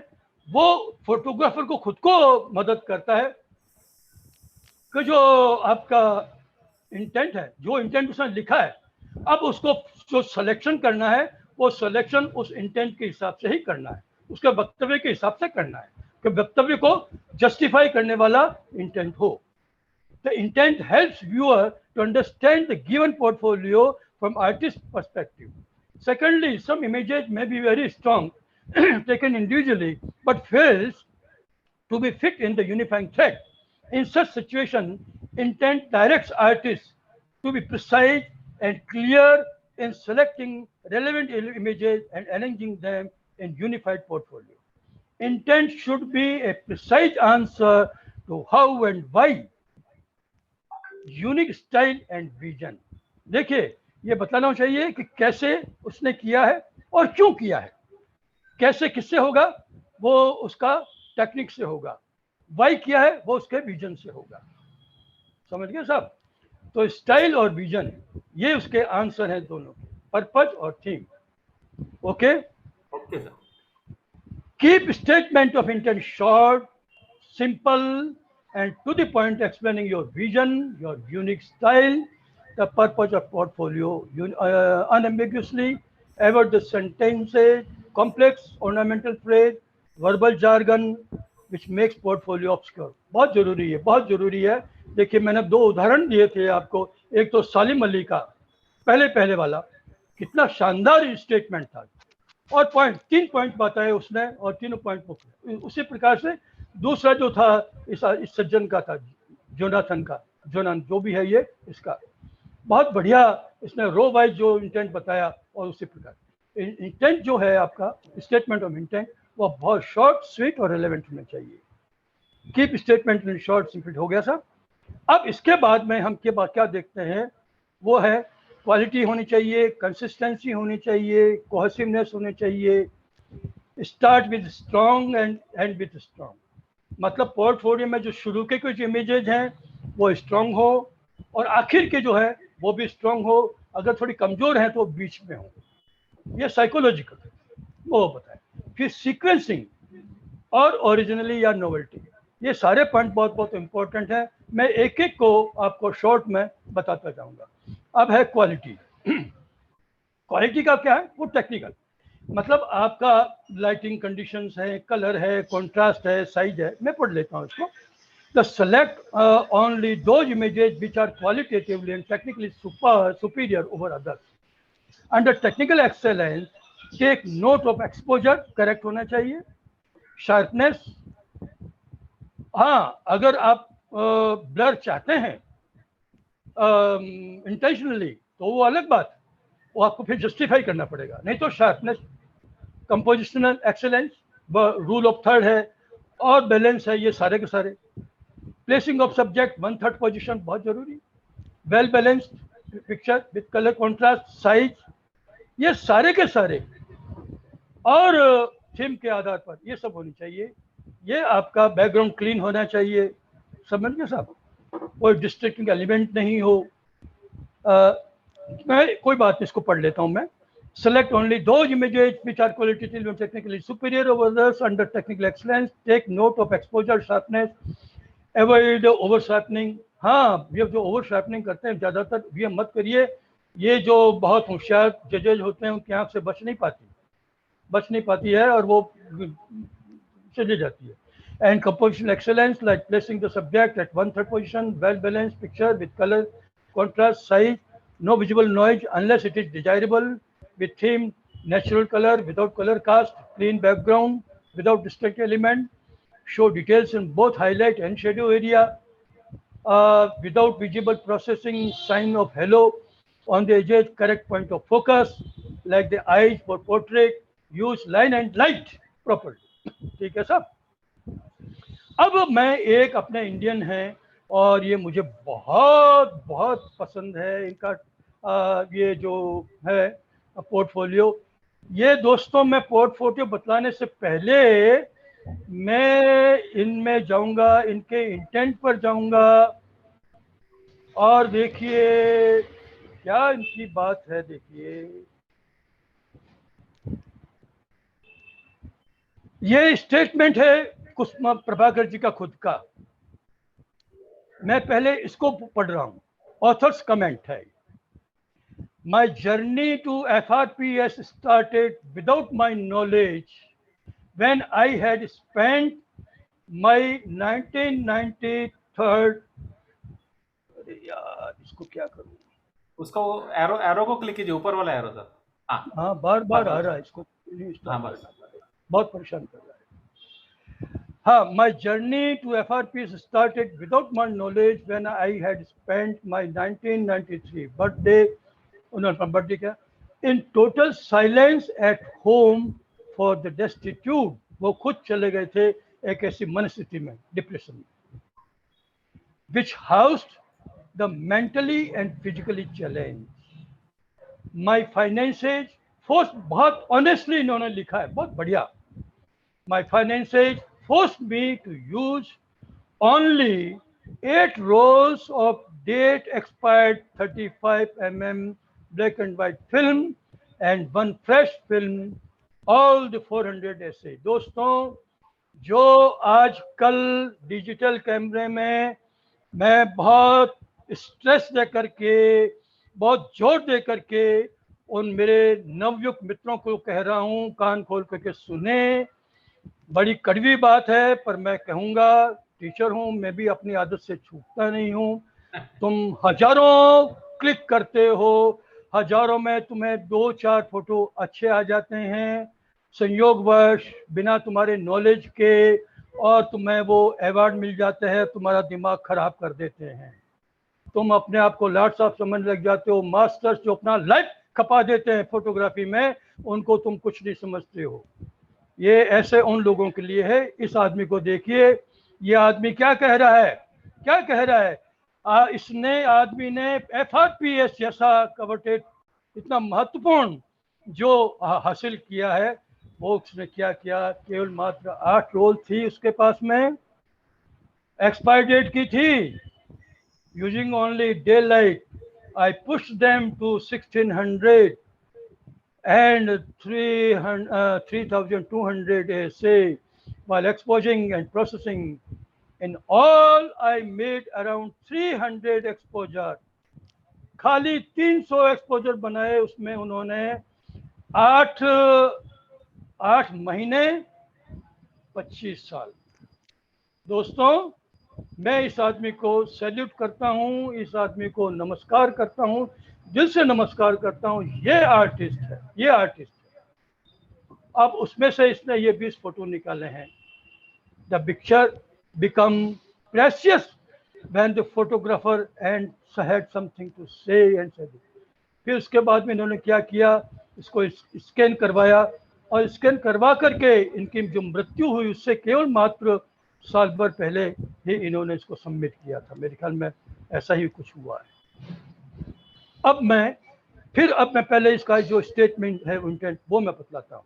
वो फोटोग्राफर को खुद को मदद करता है कि जो आपका इंटेंट है, जो इंटेंट उसने लिखा है, अब उसको जो सिलेक्शन करना है, वो सिलेक्शन उस इंटेंट के हिसाब से ही करना है, उसके वक्तव्य के हिसाब से करना है, कि वक्तव्य को जस्टिफाई करने वाला इंटेंट हो। The intent helps viewer to understand the given portfolio from artist perspective. Secondly, some images may be very strong taken individually, but fails to be fit in the unifying thread. In such situation, intent directs artists to be precise and clear in selecting relevant images and arranging them in unified portfolio. Intent should be a precise answer to how and why. Unique style and vision. देखिए, ये बताना चाहिए कि कैसे उसने किया है और क्यों किया है। कैसे किससे होगा, वो उसका टेक्निक से होगा। वाई किया है, वो उसके विजन से होगा। समझ गए साहब। तो स्टाइल और विजन ये उसके आंसर हैं दोनों, पर्पज और theme. Okay okay sir. Keep statement of intent short, simple and to the point, explaining your vision, your unique style, the purpose of portfolio unambiguously. Avoid the sentences, complex ornamental phrase, verbal jargon which makes portfolio obscure. बहुत जरूरी है, बहुत जरूरी है। देखिए मैंने दो उदाहरण दिए थे आपको, एक तो सालिम अली का पहले वाला, कितना शानदार स्टेटमेंट था, और तीन पॉइंट बताए उसने और तीनों पॉइंट उसी प्रकार से दूसरा जो था इस सज्जन का था, जोनाथन जो भी है ये, इसका बहुत बढ़िया इसने रो वाइज जो इंटेंट बताया, और उसी प्रकार इंटेंट जो है आपका स्टेटमेंट ऑफ इंटेंट वो बहुत शॉर्ट स्वीट और रिलेवेंट होना चाहिए। Keep statement in short sweet हो गया सर। अब इसके बाद में हम क्या देखते हैं, वो है क्वालिटी होनी चाहिए, कंसिस्टेंसी होनी चाहिए, कोहेसिवनेस होनी चाहिए, start with strong and and with strong. मतलब पोर्टफोलियो में जो शुरू के कुछ इमेजेज हैं वो स्ट्रॉन्ग हो, और आखिर के जो है वो भी स्ट्रॉन्ग हो, अगर थोड़ी कमजोर है तो बीच में हो, ये साइकोलॉजिकल वो बताए। फिर सीक्वेंसिंग और ओरिजिनली या नोवेल्टी, ये सारे पॉइंट बहुत इंपॉर्टेंट है। मैं एक एक को आपको शॉर्ट में बताता जाऊंगा। अब है क्वालिटी। क्वालिटी का क्या है, वो टेक्निकल, मतलब आपका लाइटिंग कंडीशंस है, कलर है, कंट्रास्ट है, साइज है। मैं पढ़ लेता हूँ इसको। The select only those images which are qualitatively and technically superior over others. Under technical excellence take note of exposure, correct होना चाहिए, शार्पनेस, हाँ अगर आप ब्लर चाहते हैं इंटेंशनली तो वो अलग बात, वो आपको फिर जस्टिफाई करना पड़ेगा, नहीं तो sharpness, compositional excellence, rule of third है, और बैलेंस है, ये सारे के सारे। प्लेसिंग ऑफ सब्जेक्ट 1/3 पोजीशन बहुत जरूरी, well balanced picture with colour contrast, size, ये सारे के सारे, और थीम के आधार पर ये सब होनी चाहिए। ये आपका बैकग्राउंड क्लीन होना चाहिए, समझ गए साहब, कोई डिस्ट्रैक्टिंग एलिमेंट नहीं हो। मैं कोई बात नहीं, इसको पढ़ लेता हूँ मैं। Select only those images which are qualitatively and technically superior over others under technical excellence. Take note of exposure, sharpness, avoid over sharpening. हाँ, ये जो ओवर शार्पनिंग करते हैं ज़्यादातर ये मत करिए, ये जो बहुत होशियार जजेज होते हैं उनकी आँख से बच नहीं पाती है और वो चली जाती है। And compositional excellence like placing the subject at 1/3 position, well balanced picture with color, contrast, size, no visible noise unless it is desirable, with theme, natural color, without color cast, clean background, without distracting element, show details in both highlight and shadow area, without visible processing sign of halo on the edges, correct point of focus, like the eyes for portrait, use line and light properly. ठीक है साहब। अब मैं एक अपने Indian है और ये मुझे बहुत पसंद है इनका, ये जो है पोर्टफोलियो। ये दोस्तों मैं पोर्टफोलियो बतलाने से पहले मैं इनमें जाऊंगा, इनके इंटेंट पर जाऊंगा, और देखिए क्या इनकी बात है। देखिए ये स्टेटमेंट है कुसुमा प्रभाकर जी का खुद का, मैं पहले इसको पढ़ रहा हूं, ऑथर्स कमेंट है। My journey to FRPS started without my knowledge when I had spent my 1993 यार इसको क्या करूं, उसका वो एरो को क्लिक कीजिए, ऊपर वाला एरो सर। हाँ बार आ रहा है, इसको बहुत परेशान कर रहा है। हाँ, my journey to FRPS started without my knowledge when I had spent my 1993 birthday क्या in total silence at home for the destitute। वो खुद चले गए थे एक ऐसी मनस्थिति में, डिप्रेशन में, which housed the mentally and physically challenged। My finances forced, बहुत ऑनेस्टली इन्होंने लिखा है, बहुत बढ़िया। My finances forced me to use only 8 rows of date expired 35 mm black and white film and one fresh film, all the 400 essay. दोस्तों, जो आजकल digital कैमरे में मैं बहुत स्ट्रेस दे करके, बहुत जोर दे करके उन मेरे नवयुक्त मित्रों को कह रहा हूँ, कान खोल करके सुने। बड़ी कड़वी बात है, पर मैं कहूँगा, टीचर हूँ, मैं भी अपनी आदत से छूटता नहीं हूँ। तुम हजारों क्लिक करते हो, हजारों में तुम्हें 2-4 फोटो अच्छे आ जाते हैं, संयोगवश बिना तुम्हारे नॉलेज के, और तुम्हें वो अवार्ड मिल जाते हैं, तुम्हारा दिमाग खराब कर देते हैं। तुम अपने आप को लॉर्ड साहब समझने लग जाते हो। मास्टर्स जो अपना लाइफ खपा देते हैं फोटोग्राफी में, उनको तुम कुछ नहीं समझते हो। ये ऐसे उन लोगों के लिए है। इस आदमी को देखिए, ये आदमी क्या कह रहा है, क्या कह रहा है। इसने आदमी ने FRPS जैसा कवर्टेड इतना महत्वपूर्ण जो हासिल किया है, वो उसने क्या किया, केवल मात्र 8 रोल थी उसके पास में, एक्सपायर डेट की थी। Using only day light I push them to 1600 and 3,200 essay while exposing and processing. In all, I made around 300 exposure. खाली 300 एक्सपोजर बनाए, उसमें उन्होंने 8 महीने 25 साल। दोस्तों, मैं इस आदमी को सैल्यूट करता हूँ, इस आदमी को नमस्कार करता हूँ, दिल से नमस्कार करता हूँ। ये आर्टिस्ट है, ये आर्टिस्ट है। अब उसमें से इसने ये 20 फोटो निकाले हैं। The picture become precious when the photographer and had something to say and said. फिर उसके बाद में इन्होंने क्या किया, इसको स्कैन करवाया, और स्कैन करवा करके इनकी जो मृत्यु हुई उससे केवल मात्र साल भर पहले ही इन्होंने इसको सबमिट किया था। मेरे ख्याल में ऐसा ही कुछ हुआ है। अब मैं पहले इसका जो स्टेटमेंट है इंटेंट वो मैं बतलाता हूँ।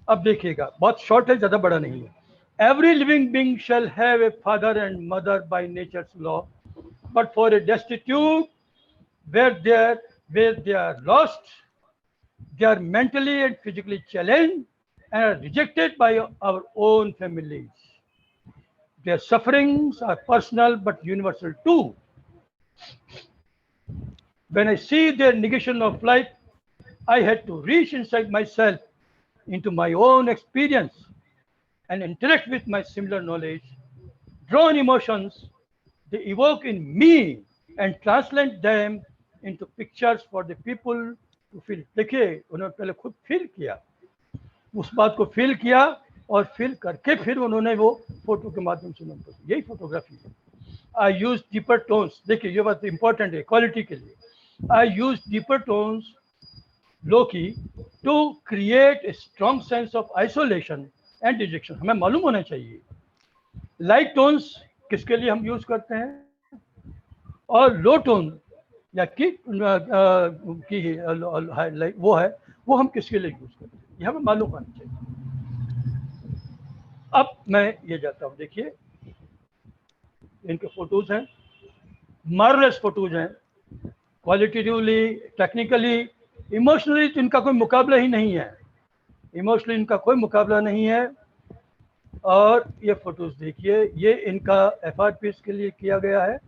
अब देखिएगा, बहुत शॉर्ट है, ज़्यादा बड़ा नहीं है। Every living being shall have a father and mother by nature's law, but for a destitute where they are lost, they are mentally and physically challenged and are rejected by our own families. Their sufferings are personal but universal too. When I see their negation of life, I had to reach inside myself into my own experience and interact with my similar knowledge, draw on emotions they evoke in me and translate them into pictures for the people to feel. देखिए, उन्होंने पहले खुद feel किया, उस बात को feel किया, और फील करके फिर उन्होंने वो फोटो के माध्यम से उन्होंने, यही फोटोग्राफी है। आई यूज डीपर टोन्स, देखिए ये बात इंपॉर्टेंट है क्वालिटी के लिए। I use deeper tones low key to create a strong sense of isolation and dejection. हमें मालूम होना चाहिए लाइट टोन्स किसके लिए हम यूज करते हैं, और लो टोन या की वो है, वो हम किसके लिए यूज करते हैं, ये हमें मालूम होना चाहिए। अब मैं ये जाता हूँ, देखिए इनके फोटोज हैं, मार्वलस फोटोज हैं, क्वालिटेटिवली, टेक्निकली, इमोशनली तो इनका कोई मुकाबला ही नहीं है, इमोशनली इनका कोई मुकाबला नहीं है। और ये फोटोज देखिए, ये इनका FRPS के लिए किया गया है।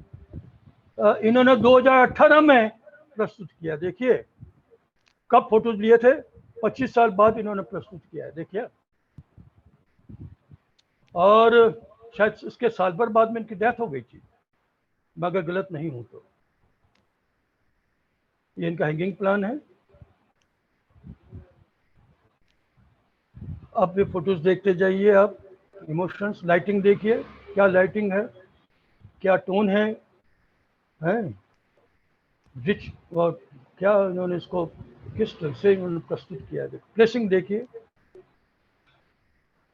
इन्होंने 2018 में प्रस्तुत किया। देखिए कब फोटोज लिए थे, 25 साल बाद इन्होंने प्रस्तुत किया है, देखिए। और शायद इसके साल भर बाद में इनकी डेथ हो गई थी, मैं अगर गलत नहीं हूं तो। ये इनका हैंगिंग प्लान है। अब ये फोटोज देखते जाइए आप, इमोशंस, लाइटिंग देखिए, क्या लाइटिंग है, क्या टोन है रिच, और क्या इन्होंने इसको किस तरह से इन्होंने प्रस्तुत किया है। प्लेसिंग देखिए,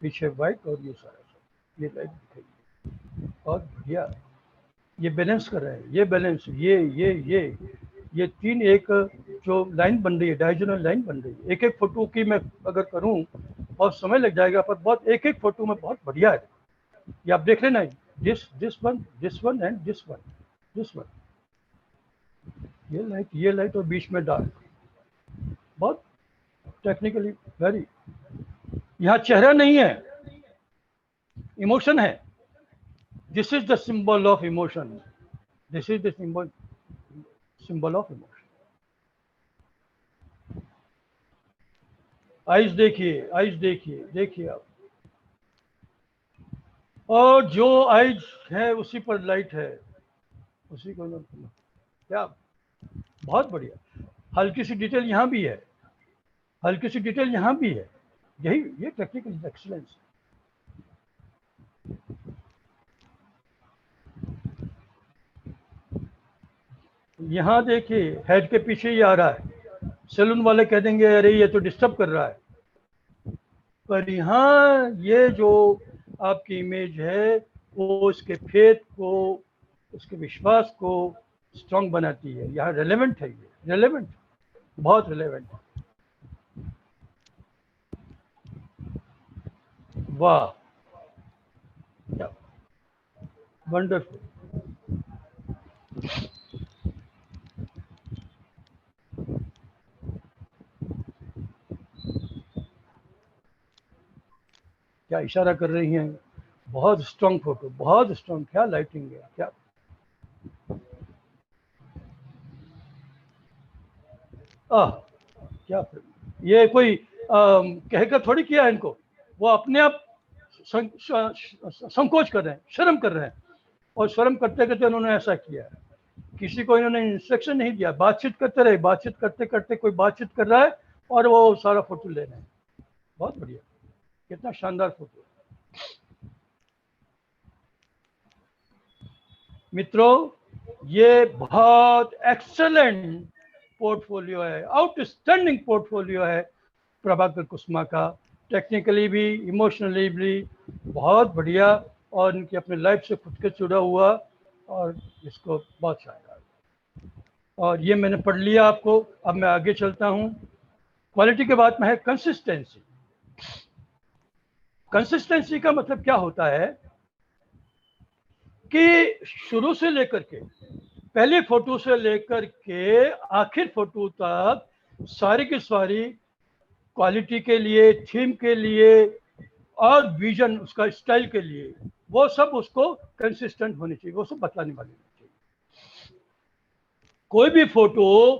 पीछे वाइट और ये सारा ये लाइट दिखाइए, और बढ़िया ये बैलेंस कर रहे हैं, ये बैलेंस, ये तीन एक जो लाइन बन रही है, डायगोनल लाइन बन रही है। एक एक फोटो की मैं अगर करूं बहुत समय लग जाएगा, पर बहुत एक एक फोटो में बहुत बढ़िया है। ये आप देख लेना, this one and this one. ये लाइट और बीच में डार्क, बहुत टेक्निकली वेरी। यहाँ चेहरा नहीं है, इमोशन है। This is the symbol of emotion, this is the symbol of emotion. Eyes देखिए, आइज देखिए, देखिए आप, और जो आइज है उसी पर लाइट है, उसी को क्या, बहुत बढ़िया। हल्की सी डिटेल यहाँ भी है, हल्की सी डिटेल यहाँ भी है, यही ये टेक्निकल एक्सीलेंस। यहाँ देखिए हेड के पीछे ही आ रहा है, सैलून वाले कह देंगे अरे ये तो डिस्टर्ब कर रहा है, पर यहाँ ये जो आपकी इमेज है वो उसके फेथ को, उसके विश्वास को स्ट्रॉन्ग बनाती है। यहाँ रेलेवेंट है, ये रेलेवेंट, बहुत रेलेवेंट है। वाह, क्या वंडरफुल। क्या इशारा कर रही हैं, बहुत स्ट्रॉन्ग फोटो, बहुत स्ट्रॉन्ग। क्या लाइटिंग है, क्या क्या ये कोई कहकर थोड़ी किया है इनको, वो अपने आप संकोच कर रहे हैं, शर्म कर रहे हैं, और शर्म करते करते उन्होंने ऐसा किया है। किसी को इन्होंने इंस्ट्रक्शन नहीं दिया, बातचीत करते रहे, बातचीत करते करते कोई बातचीत कर रहा है और वो सारा फोटो ले रहे हैं। बहुत बढ़िया, कितना शानदार फोटो। मित्रों, ये बहुत एक्सेलेंट पोर्टफोलियो है, आउटस्टैंडिंग पोर्टफोलियो है प्रभाकर कुसुमा का, टेक्निकली भी, इमोशनली भी बहुत बढ़िया, और इनकी अपने लाइफ से खुद के जुड़ा हुआ, और इसको बहुत शानदार। और ये मैंने पढ़ लिया आपको, अब मैं आगे चलता हूँ। क्वालिटी के बाद में है कंसिस्टेंसी। कंसिस्टेंसी का मतलब क्या होता है कि शुरू से लेकर के, पहली फोटो से लेकर के आखिर फोटो तक सारी की सारी क्वालिटी के लिए, थीम के लिए और विजन, उसका स्टाइल के लिए, वो सब उसको कंसिस्टेंट होनी चाहिए, वो सब बतलाने वाली होनी चाहिए। कोई भी फोटो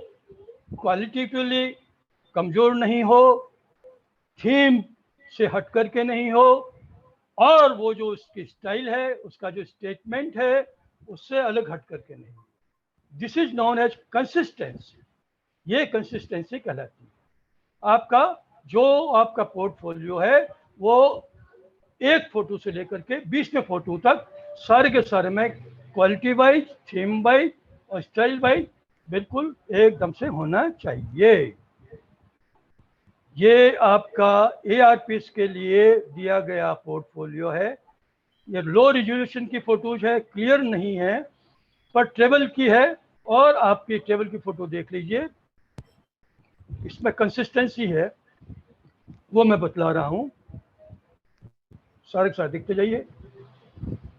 क्वालिटेटिवली कमजोर नहीं हो, थीम से हट करके नहीं हो, और वो जो उसकी स्टाइल है, उसका जो स्टेटमेंट है, उससे अलग हट करके नहीं। This is known as consistency. ये कंसिस्टेंसी कहलाती है। आपका जो आपका पोर्टफोलियो है वो एक फोटो से लेकर के 20वें फोटो तक सारे के सारे में क्वालिटी वाइज, थीम वाइज और स्टाइल वाइज बिल्कुल एकदम से होना चाहिए। ये आपका ARPs के लिए दिया गया पोर्टफोलियो है। ये लो रिजोल्यूशन की फोटोज है, क्लियर नहीं है, पर ट्रेवल की है, और आपकी ट्रेवल की फोटो देख लीजिए, इसमें कंसिस्टेंसी है, वो मैं बतला रहा हूँ। सारे साथ देखते जाइए।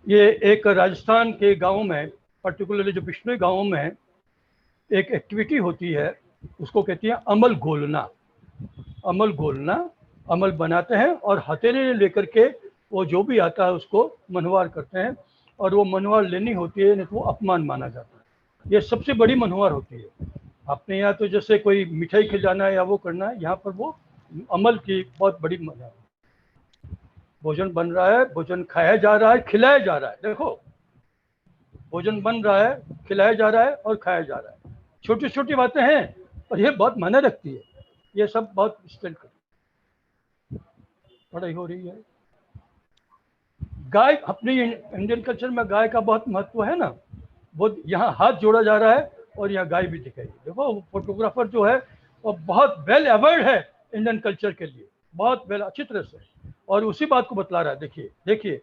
ये एक राजस्थान के गांव में, पर्टिकुलरली जो बिश्नोई गांव में एक एक्टिविटी होती है, उसको कहती है अमल घोलना। अमल घोलना, अमल बनाते हैं और हथेली लेकर के वो जो भी आता है उसको मनवार करते हैं, और वो मनवार लेनी होती है, नहीं तो वो अपमान माना जाता है। ये सबसे बड़ी मनवार होती है। अपने यहाँ तो जैसे कोई मिठाई खिलाना है या वो करना है, यहाँ पर वो अमल की बहुत बड़ी मजा है। भोजन बन रहा है, भोजन खाया जा रहा है, खिलाया जा रहा है। देखो, भोजन बन रहा है, खिलाया जा रहा है और खाया जा रहा है। छोटी छोटी बातें हैं और ये बहुत मायने रखती है। ये सब बहुत स्टैंड कर, पढ़ाई हो रही है। गाय, अपनी इंडियन कल्चर में गाय का बहुत महत्व है ना। वो यहाँ हाथ जोड़ा जा रहा है और यहाँ गाय भी दिखाई। देखो, फोटोग्राफर जो है वो बहुत वेल अवेयर्ड है इंडियन कल्चर के लिए, बहुत वेल, अच्छी तरह से, और उसी बात को बतला रहा है। देखिए देखिए,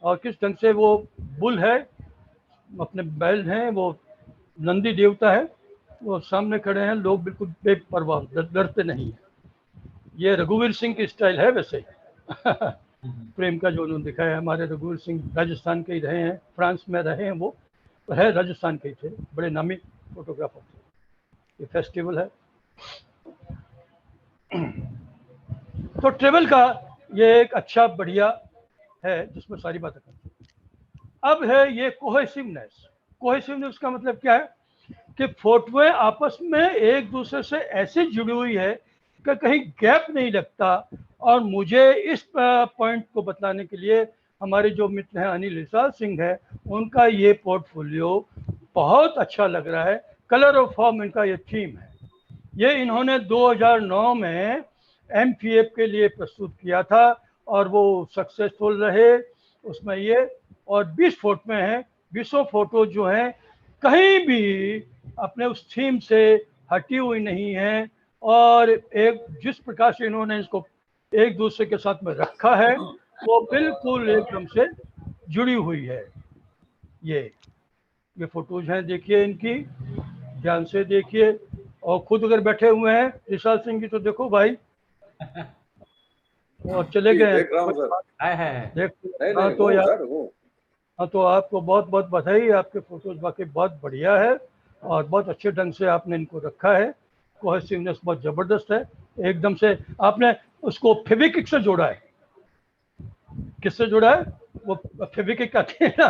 और किस ढंग से वो बुल है, अपने बैल हैं, वो नंदी देवता है, वो सामने खड़े हैं, लोग बिल्कुल बेपरवाह, डरते नहीं है। ये रघुवीर सिंह की स्टाइल है वैसे प्रेम का जो उन्होंने दिखाया है। हमारे रघुवीर सिंह राजस्थान के ही रहे हैं, फ्रांस में रहे हैं, वो है राजस्थान के ही थे, बड़े नामी फोटोग्राफर थे। ये फेस्टिवल है। तो ट्रेवल का ये एक अच्छा बढ़िया है जिसमें सारी बातें करते हैं। अब है ये कोहेसिवनेस। कोहेसिवनेस का मतलब क्या है कि फोटोएं आपस में एक दूसरे से ऐसे जुड़ी हुई है कि कहीं गैप नहीं लगता। और मुझे इस पॉइंट को बतलाने के लिए हमारे जो मित्र हैं अनिल विशाल सिंह है, उनका ये पोर्टफोलियो बहुत अच्छा लग रहा है। कलर और फॉर्म इनका ये थीम है। ये इन्होंने 2009 में MPF के लिए प्रस्तुत किया था और वो सक्सेसफुल रहे उसमें ये। और 20 फोटो में है, 20 फोटो जो हैं कहीं भी अपने उस थीम से हटी हुई नहीं है। और एक जिस प्रकार से इन्होंने इसको एक दूसरे के साथ में रखा है वो बिल्कुल एकदम से जुड़ी हुई है। ये फोटोज हैं, देखिए इनकी, ध्यान से देखिए। और खुद अगर बैठे हुए हैं विशाल सिंह जी तो देखो भाई, और चले गए हैं। देख रहा हूँ सर। देख, नहीं हाँ नहीं तो यार, सर हूँ। हाँ तो आपको बहुत बहुत बधाई। आपके फोटोज वाकई बहुत बढ़िया है और बहुत अच्छे ढंग से आपने इनको रखा है। कोहेसिवनेस बहुत जबरदस्त है। एकदम से आपने उसको फेविक्विक से जोड़ा है। किससे जोड़ा है? वो फेविक्विक आती है ना,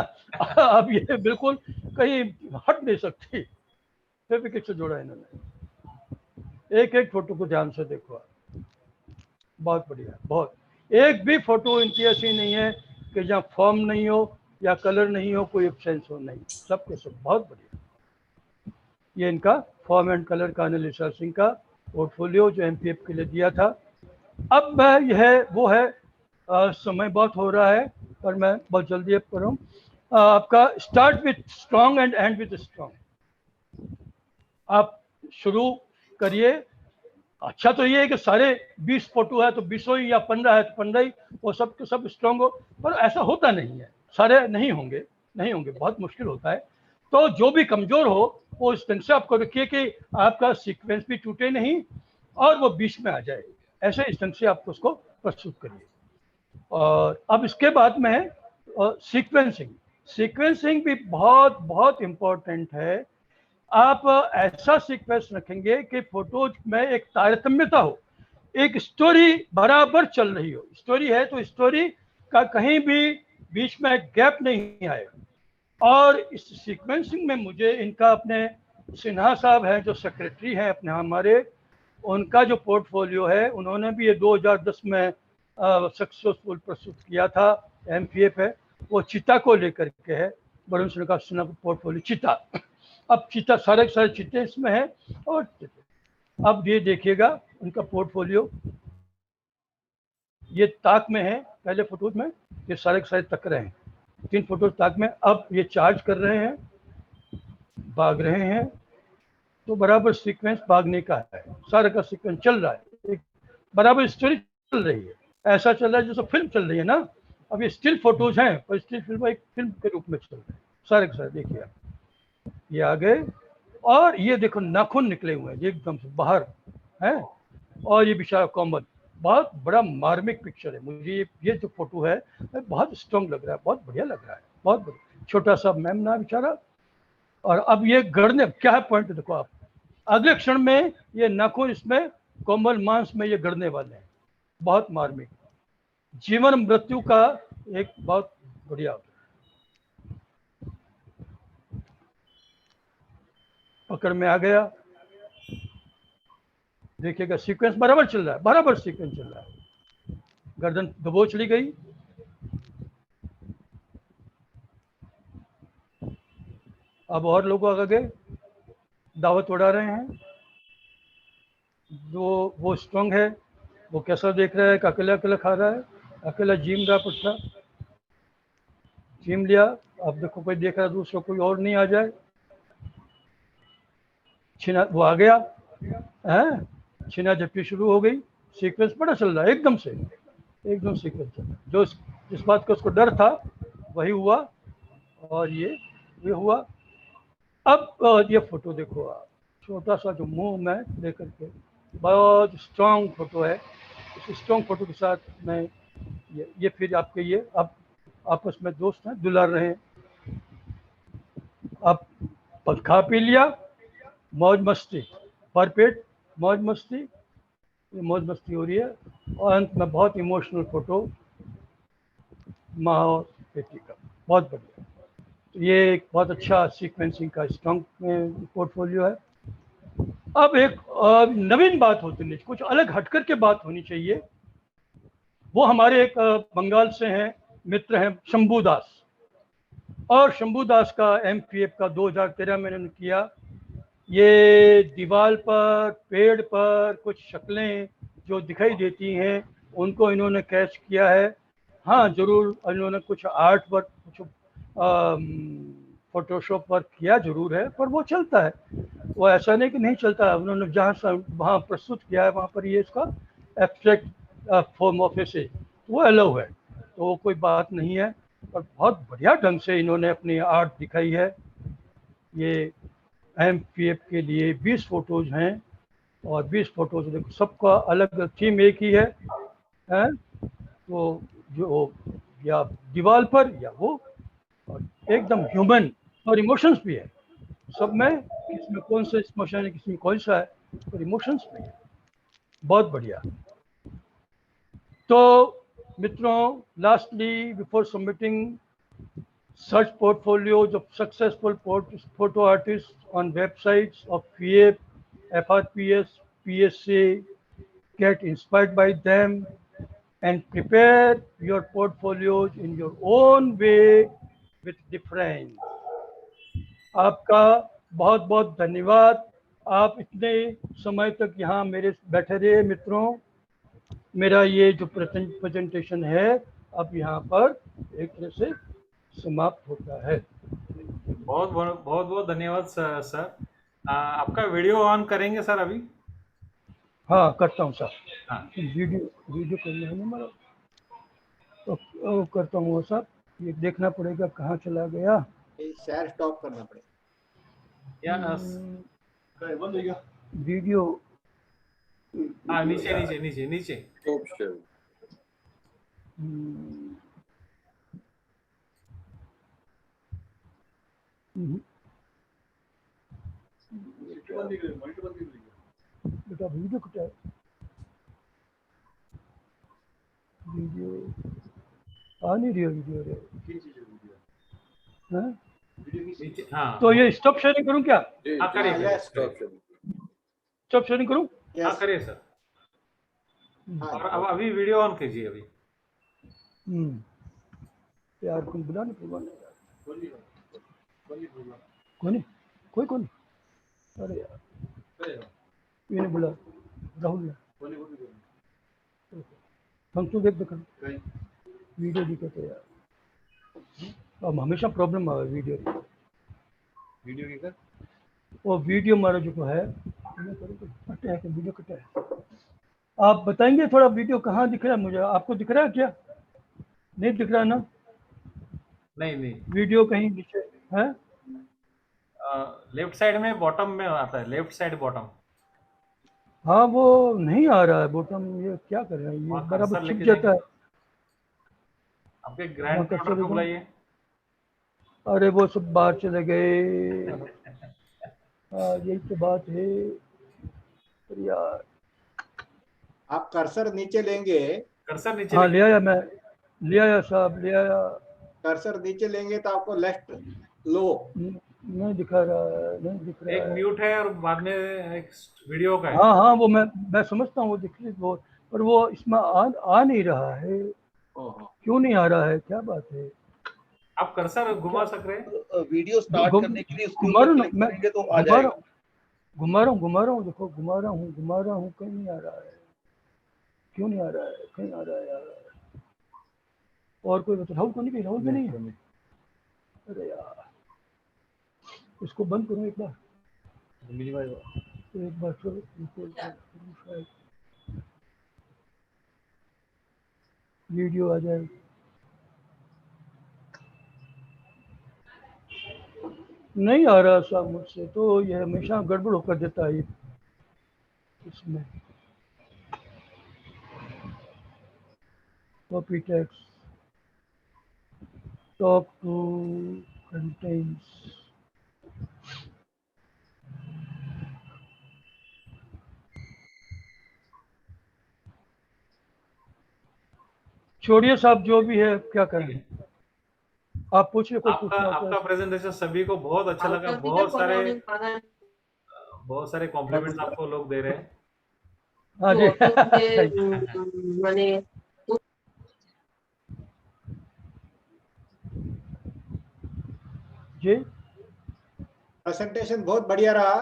अब ये बिल्कुल कहीं हट नहीं सकती। फेविक्विक से जोड़ा है इन्होंने। एक एक फोटो को ध्यान से देखो आप, बहुत बढ़िया, बहुत। एक भी फोटो इनकी ऐसी नहीं है कि जहाँ फॉर्म नहीं हो या कलर नहीं हो, कोई एब्सेंस हो, नहीं, सब के सब बहुत बढ़िया। ये इनका फॉर्म एंड कलर का अनिल विशाल सिंह का पोर्टफोलियो जो MPF के लिए दिया था। अब मैं यह वो है, समय बहुत हो रहा है पर मैं बहुत जल्दी अब कर रहा हूँ। आपका start with strong and and with strong. आप शुरू करिए। अच्छा तो ये है कि सारे 20 फोटो है तो 20 ही, या 15 है तो 15 ही, वो सब के सब स्ट्रॉन्ग हो, पर ऐसा होता नहीं है। सारे नहीं होंगे, बहुत मुश्किल होता है। तो जो भी कमजोर हो वो इस ढंग से आपको रखिए कि आपका सीक्वेंस भी टूटे नहीं और वो बीच में आ जाए। ऐसे इस ढंग से आपको उसको प्रस्तुत करिए। और अब इसके बाद में सीक्वेंसिंग भी बहुत बहुत इम्पोर्टेंट है। आप ऐसा सीक्वेंस रखेंगे कि फोटोज में एक तारतम्यता हो, एक स्टोरी बराबर चल रही हो। स्टोरी है तो स्टोरी का कहीं भी बीच में गैप नहीं आएगा। और इस सीक्वेंसिंग में मुझे इनका, अपने सिन्हा साहब हैं जो सेक्रेटरी हैं अपने हमारे, उनका जो पोर्टफोलियो है उन्होंने भी ये 2010 में सक्सेसफुल प्रस्तुत किया था। MPF है वो चिता को लेकर के है, वरुण सिन्हा का पोर्टफोलियो चिता। अब चिता, सारे चित्ते इसमें है। और अब ये देखिएगा उनका पोर्टफोलियो, ये ताक में है। पहले फोटोज में ये सारे तक रहे हैं, 3 फोटोज ताक में। अब ये चार्ज कर रहे हैं, भाग रहे हैं, तो बराबर सीक्वेंस भागने का है। सारा का सीक्वेंस चल रहा है, एक बराबर स्टोरी चल रही है। ऐसा चल रहा है जैसे फिल्म चल रही है ना। अब ये स्टिल फोटोज हैं पर स्टिल फिल्म एक फिल्म के रूप में चल रहे हैं सारे के सारे। देखिए ये आ गए और ये देखो नाखून निकले हुए हैं एकदम से बाहर हैं। और ये बेचारा कॉमन, बहुत बड़ा मार्मिक पिक्चर है। मुझे ये जो फोटो है बहुत स्ट्रॉन्ग लग रहा है, बहुत बढ़िया लग रहा है, बहुत बढ़िया। छोटा सा मैम ना बेचारा। और अब ये गड़ने, क्या है पॉइंट देखो आप, अगले क्षण में ये नाखून इसमें कोमल मांस में ये गड़ने वाले हैं। बहुत मार्मिक, जीवन मृत्यु का एक बहुत बढ़िया। पकड़ में आ गया, देखिएगा सीक्वेंस बराबर चल रहा है, बराबर सीक्वेंस चल रहा है। गर्दन दबोच ली गई। अब और लोग आगे दावत उड़ा रहे हैं। जो वो स्ट्रॉन्ग है वो कैसा देख रहा है कि अकेला अकेला खा रहा है, अकेला जीम रहा, पुट्ठा जीम लिया। अब देखो कोई देख रहा है दूसरा, कोई और नहीं आ जाए। छीना वो आ गया है, छीना झपटी शुरू हो गई। सीक्वेंस बड़ा चल रहा है, एकदम से एकदम सीक्वेंस चल रहा है। जो जिस बात का उसको डर था वही हुआ और ये हुआ। अब ये फोटो देखो आप, छोटा सा जो मुंह में लेकर के, बहुत स्ट्रांग फोटो है। इस स्ट्रांग फोटो के साथ मैं ये फिर आपके ये अब आपस में दोस्त हैं, दुलार रहे हैं। अब खा पी लिया मौज मस्ती, भरपेट मौज मस्ती, ये मौज मस्ती हो रही है। और अंत में बहुत इमोशनल फोटो माँ और बेटी का, बहुत बढ़िया। तो ये एक बहुत अच्छा सीक्वेंसिंग का स्ट्रॉन्ग पोर्टफोलियो है। अब एक नवीन बात होती है, कुछ अलग हटकर के बात होनी चाहिए। वो हमारे एक बंगाल से हैं, मित्र हैं शंभू दास, और शंभू दास का MPF का 2013 में इन्होंने किया। ये दीवार पर, पेड़ पर कुछ शक्लें जो दिखाई देती हैं उनको इन्होंने कैच किया है। हाँ जरूर इन्होंने कुछ आर्ट वर्क, कुछ फोटोशॉप वर्क किया जरूर है, पर वो चलता है, वो ऐसा नहीं कि नहीं चलता है। उन्होंने जहाँ वहाँ प्रस्तुत किया है वहाँ पर ये इसका एब्स्ट्रैक्ट फॉर्म ऑफ ऐसे वो अलाउ है, तो वो कोई बात नहीं है। और बहुत बढ़िया ढंग से इन्होंने अपनी आर्ट दिखाई है। ये MPF के लिए 20 फोटोज हैं, और 20 फोटोज देखो सबका अलग थीम एक ही है, तो जो या दीवार पर या वो, और एकदम ह्यूमन और इमोशंस भी है सब में, किसमें कौन सा इमोशन है, किसमें कौन सा है, और इमोशंस भी है। बहुत बढ़िया। तो मित्रों, lastly before submitting such portfolios of successful photo artists on websites of FIEP, FRPS, PSA, get inspired by them and prepare your portfolios in your own way with difference. आपका बहुत बहुत धन्यवाद। आप इतने समय तक यहाँ मेरे बैठे रहे मित्रों। मेरा ये जो प्रेजेंटेशन है अब यहाँ पर एक तरह से समाप्त होता है। बहुत बहुत बहुत धन्यवाद सर। आपका वीडियो ऑन करेंगे सर अभी? हाँ करता हूँ सर। हाँ वीडियो करना है ना मेरा, तो करता हूँ सर। ये देखना पड़ेगा कहाँ चला गया, शेयर स्टॉप करना पड़ेगा। बंद हो गया वीडियो। हाँ नीचे नीचे नीचे नीचे। बेटा वीडियो कटा है, वीडियो आ नहीं रही है, वीडियो हाँ? हाँ तो ये स्टॉप शेयरिंग करूं क्या? हाँ करिए स्टॉप शेयरिंग करूं? हाँ करिए सर। और अब अभी वीडियो ऑन कीजिए अभी। यार कौन बुला नहीं कौन कौन? अरे यार ये नहीं बुला, राहुल हम तो देख वीडियो दिखते यार। अब हमेशा प्रॉब्लम आवे वीडियो की वो वीडियो हमारा जो है कटे है, वीडियो कटे है। आप बताएंगे थोड़ा वीडियो कहाँ दिख रहा है मुझे? आपको दिख रहा है क्या? नहीं दिख रहा ना? नहीं वीडियो कहीं नीचे है, लेफ्ट साइड में बॉटम में आता है, लेफ्ट साइड बॉटम। हाँ वो नहीं आ रहा है बॉटम, ये क्या कर रहे हैं, ये बराबर छिप जाता है। आपके ग्रैंड डॉटर को बुलाइए। अरे वो सब बाहर चले गए। यही तो बात है यार। आप कर्सर नीचे लेंगे, कर्सर नीचे हाँ ले आया, मैं ले आया साहब, ले आया। कर्सर नीचे लेंगे तो आपको लेफ्ट लो नहीं दिखा रहा है, नहीं दिख रहा एक है। म्यूट है और बाद में एक वीडियो का है। हाँ वो मैं समझता हूँ वो दिख रही वो, पर वो इसमें आ नहीं रहा है। क्यों नहीं आ रहा है, क्या बात है? आप कर्सर घुमा सक रहे हैं? वीडियो स्टार्ट करने के लिए उसके घुमा ऊपर रहा क्लिक मैं, करेंगे तो आ जाएगा। घुमा रहा हूँ देखो, घुमा रहा हूँ, कहीं नहीं आ रहा है। क्यों नहीं आ रहा है? कहीं आ रहा है यार। और कोई बता, राहुल को नहीं, राहुल भी नहीं है। अरे यार इसको बंद करूँ एक बार, एक बार शायद वीडियो आ जाए। नहीं आ रहा साहब मुझसे, तो ये हमेशा गड़बड़ होकर देता है इसमें। Copy text, talk to contents, छोड़िए साहब, जो भी है क्या करें, आप पूछिए कोई आपका पूछना आपका प्रेजेंटेशन सभी को बहुत अच्छा लगा, बहुत सारे कॉम्प्लीमेंट्स आपको लोग दे रहे हैं। हाँ जी जी, प्रेजेंटेशन बहुत बढ़िया रहा।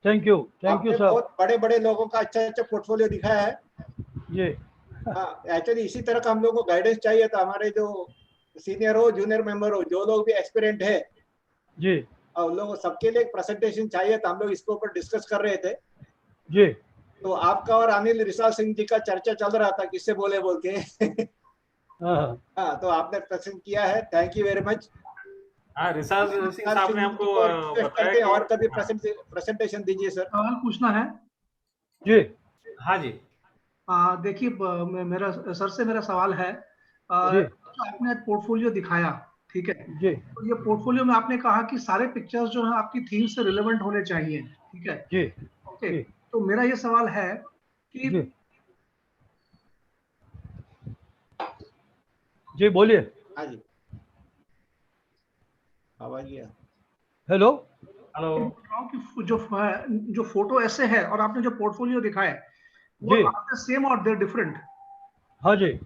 थैंक यू आपने साहब बहुत बड़े बड़े लोगों का अच्छा अच्छा पोर्टफोलियो दिखाया है। जी। हाँ, एक्चुअली इसी तरह का हम लोग को गाइडेंस चाहिए था। हमारे जो सीनियर हो, जूनियर मेंबर हो, जो लोग भी एक्सपीरियंट है, जी और उन लोगों सबके लिए एक प्रेजेंटेशन चाहिए था। हम लोग इसके ऊपर डिस्कस कर रहे थे। जी। तो आपका और अनिल रिसाल सिंह जी का चर्चा चल रहा था, किससे बोले बोल के हाँ हाँ, तो आपने प्रेजेंट किया है, थैंक यू वेरी मच। हाँ, रिसाल सिंह साहब ने आपको रिक्वेस्ट बताया करते हैं कि और कभी हाँ, प्रेजेंटेशन दीजिए सर। सवाल पूछना है। जी हाँ जी, देखिए, मेरा सर से मेरा सवाल है। जी जो आपने पोर्टफोलियो दिखाया, ठीक है, जी तो ये पोर्टफोलियो में आपने कहा कि सारे पिक्चर्स जो है आपकी थीम से रिलेवेंट होने चाहिए, ठीक है, जी ओके। जी तो मेरा ये सवाल है कि जी जी बोलिए। हाँ जी, आवाज गया। हेलो। हेलो। बोल रहा हूँ कि जो फोटो ऐसे है और आपने जो पोर्टफोलियो दिखाया है, वो जी आर द सेम और दे डिफरेंट? हाँ जी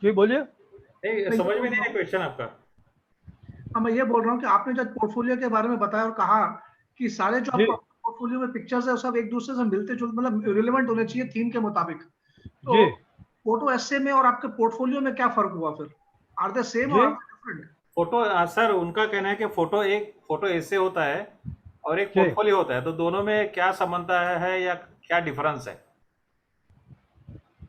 जी बोलिए। नहीं, मैं ये समझ में बोल नहीं रहा है हूँ, क्वेश्चन आपका। मैं ये बोल रहा हूँ कि आपने जब पोर्टफोलियो के बारे में बताया और कहा कि सारे जो जी आपका पोर्टफोलियो में पिक्चर्स है, वो सब एक दूसरे से मिलते जुलते, मतलब रिलेवेंट होने चाहिए थीम के मुताबिक। तो जी फोटो एसे में और आपके पोर्टफोलियो में क्या फर्क हुआ फिर? आर दे सेम और जी are they different? Photo sir, उनका कहना है कि फोटो ऐसे होता है और एक जी। पोर्टफोलियो होता है, तो दोनों में क्या समानता है या क्या डिफरेंस है?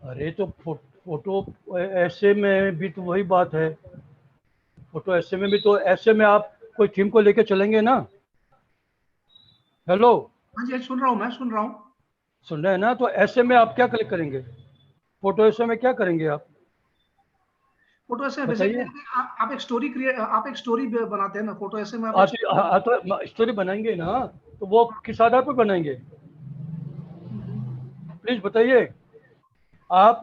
अरे तो फोटो ऐसे में भी तो वही बात है। फोटो ऐसे में भी तो, ऐसे में आप कोई थीम को लेके चलेंगे ना। हेलो, हाँ जी, सुन रहा हूँ, मैं सुन रहा हूँ। सुन रहे हैं ना? तो ऐसे में आप क्या कलेक्ट करेंगे? फोटो ऐसे में क्या करेंगे आप फोटो ऐसे बताइए? बेसिकली आप एक स्टोरी बनाते हैं ना, फोटो ऐसे में आप एक तो स्टोरी बनाएंगे ना, तो वो किस आधार पर बनाएंगे प्लीज बताइए। आप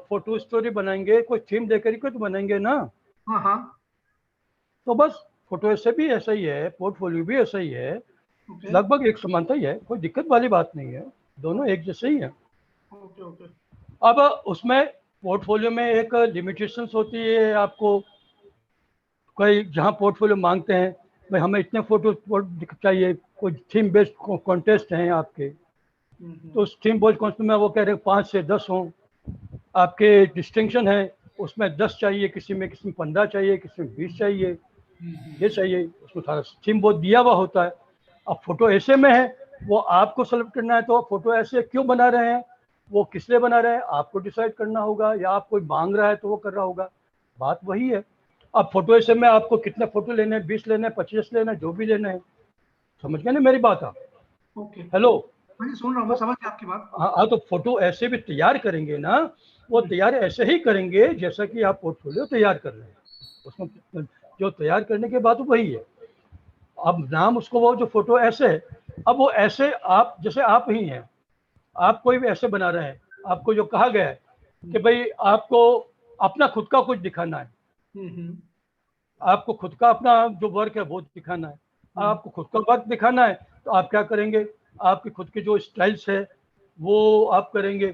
फोटो स्टोरी बनाएंगे, कोई थीम देकर ही तो बनाएंगे ना। हाँ हाँ, तो बस फोटो ऐसे भी ऐसा ही है, पोर्टफोलियो भी ऐसा ही है, ओके लगभग एक समानता ही है, कोई दिक्कत वाली बात नहीं है, दोनों एक जैसे ही है। Okay okay. अब उसमें पोर्टफोलियो में एक लिमिटेशंस होती है आपको। कोई जहाँ पोर्टफोलियो मांगते हैं, भाई हमें इतने फोटो चाहिए, कोई थीम बेस्ड कॉन्टेस्ट हैं आपके, तो उस थीम बेस्ड कॉन्टेस्ट में वो कह रहे हैं 5 से 10 हों। आपके डिस्टिंक्शन है, उसमें 10 चाहिए, किसी में 15 चाहिए, किसी में 20 चाहिए, ये चाहिए, उसमें सारा थीम वो दिया हुआ होता है। अब फोटो ऐसे में है, वो आपको सेलेक्ट करना है, तो फोटो ऐसे क्यों बना रहे हैं, वो किस लिए बना रहे हैं, आपको डिसाइड करना होगा, या आप कोई मांग रहा है तो वो कर रहा होगा, बात वही है। अब फोटो ऐसे में आपको कितने फोटो लेने हैं, 20 लेने हैं, 25 लेने हैं, जो भी लेने हैं, समझ गए ना मेरी बात आप? Okay, hello. हाँ जी, सुन रहा हूँ, मैं समझ गया आपकी बात। हाँ, तो फोटो ऐसे भी तैयार करेंगे ना, वो तैयार ऐसे ही करेंगे जैसा कि आप पोर्टफोलियो तैयार कर रहे हैं, उसमें जो तैयार करने के बाद वही है। अब नाम उसको, वो जो फोटो ऐसे है, अब वो ऐसे आप जैसे आप ही हैं, आप कोई भी ऐसे बना रहे हैं, आपको जो कहा गया है कि भाई आपको अपना खुद का कुछ दिखाना है, आपको खुद का अपना जो वर्क है वो दिखाना है, आपको खुद का वर्क दिखाना है, तो आप क्या करेंगे, आपकी खुद की जो स्टाइल्स है वो आप करेंगे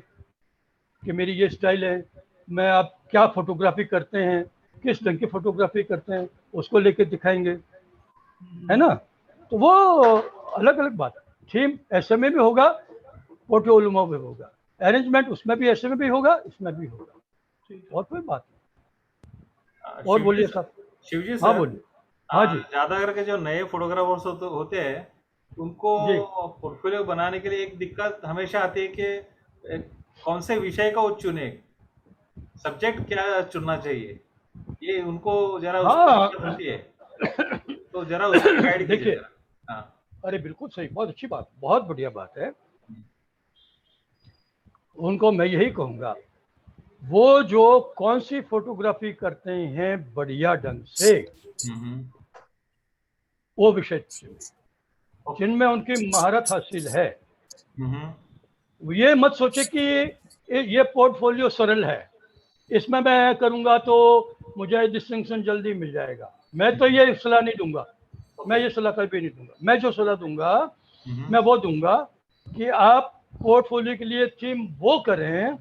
कि मेरी ये स्टाइल है, मैं आप क्या फोटोग्राफी करते हैं, किस ढंग की फोटोग्राफी करते हैं, उसको लेके दिखाएंगे, है ना? तो वो अलग अलग बात है। थीम ऐसे में भी होगा, पोर्टफोलियो में भी होगा, अरेंजमेंट उसमें भी ऐसे में भी होगा, इसमें भी होगा, और कोई बात नहीं। और बोलिए साहब। शिवजी हाँ सर, बोलिए। हाँ जी ज्यादा करके जो नए फोटोग्राफर्स होते हैं, उनको जी। पोर्टफोलियो बनाने के लिए एक दिक्कत हमेशा आती है कि कौन से विषय का वो चुने, सब्जेक्ट क्या चुनना चाहिए, ये उनको जरा उसमें हाँ दिक्कत होती है, तो जरा उसमें गाइड कीजिए देखिए, जरा। हाँ। अरे बिल्कुल सही, बहुत अच्छी बात, बहुत बढ़िया बात है। उनको मैं यही कहूँगा, वो जो कौन सी फोटोग्राफी करते हैं बढ़िया ढंग से, वो विषय जिनमें उनकी महारत हासिल है। ये मत सोचे कि ये पोर्टफोलियो सरल है, इसमें मैं करूंगा तो मुझे डिस्टिंक्शन जल्दी मिल जाएगा। मैं तो ये सलाह नहीं दूंगा, मैं ये सलाह कभी नहीं दूंगा। मैं जो सलाह दूंगा मैं वो दूंगा कि आप पोर्टफोलियो के लिए थीम वो करें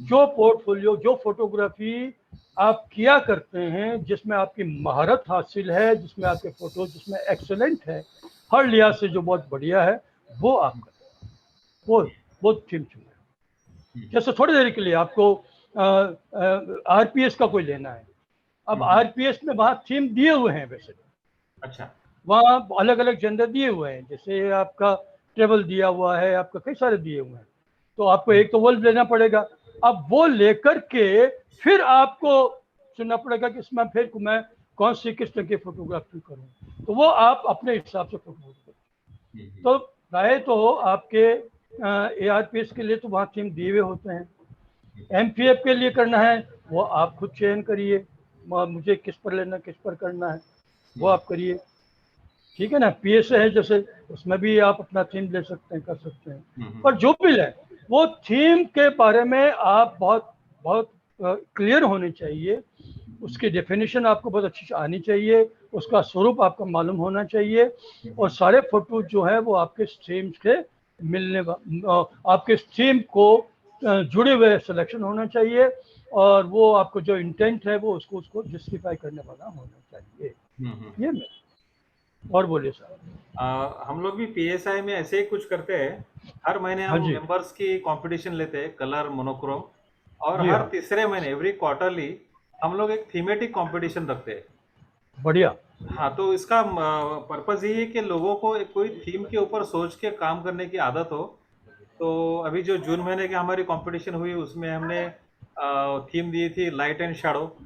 जो पोर्टफोलियो, जो फोटोग्राफी आप किया करते हैं, जिसमें आपकी महारत हासिल है, जिसमें आपके फोटो जिसमें एक्सेलेंट है, हर लिहाज से जो बहुत बढ़िया है, वो आप करें, वो थीम चुने। जैसे थोड़ी देर के लिए आपको आरपीएस का कोई लेना है, अब आरपीएस में वहाँ थीम दिए हुए हैं, वैसे अच्छा, वहाँ अलग अलग जेंडर दिए हुए हैं, जैसे आपका ट्रेवल दिया हुआ है, आपका कई सारे दिए हुए हैं, तो आपको एक तो वो लेना पड़ेगा। अब वो लेकर के फिर आपको चुनना पड़ेगा कि इसमें फिर मैं कौन सी किस तरह की फोटोग्राफी करूं, तो वो आप अपने हिसाब से फोटोग्राफी करें। तो राय तो आपके एआरपीएस के लिए तो वहाँ थीम दिए हुए होते हैं, एमपीएफ के लिए करना है वो आप खुद चयन करिए, मुझे किस पर लेना, किस पर करना है वो आप करिए, ठीक है ना। पीएसए है जैसे, उसमें भी आप अपना थीम ले सकते हैं, कर सकते हैं। पर जो भी लें वो थीम के बारे में आप बहुत बहुत क्लियर होने चाहिए, उसकी डेफिनेशन आपको बहुत अच्छी आनी चाहिए, उसका स्वरूप आपको मालूम होना चाहिए, और सारे फोटो जो है वो आपके थीम से मिलने, आपके थीम को जुड़े हुए सिलेक्शन होना चाहिए, और वो आपको जो इंटेंट है वो उसको जस्टिफाई करने वाला होना चाहिए। ये मैं और बोलिए सर। हम लोग भी पीएसआई में ऐसे ही कुछ करते हैं। हर महीने हाँ हम जी। मेंबर्स की कंपटीशन लेते हैं, कलर मोनोक्रोम, और जी हर हाँ, तीसरे महीने एवरी क्वार्टरली हम लोग एक थीमेटिक कंपटीशन रखते हैं। बढ़िया। हाँ, तो इसका पर्पस यही है कि लोगों को कोई थीम के ऊपर सोच के काम करने की आदत हो। तो अभी जो जून महीने की हमारी कंपटीशन हुई उसमें हमने थीम दी थी लाइट एंड शैडो,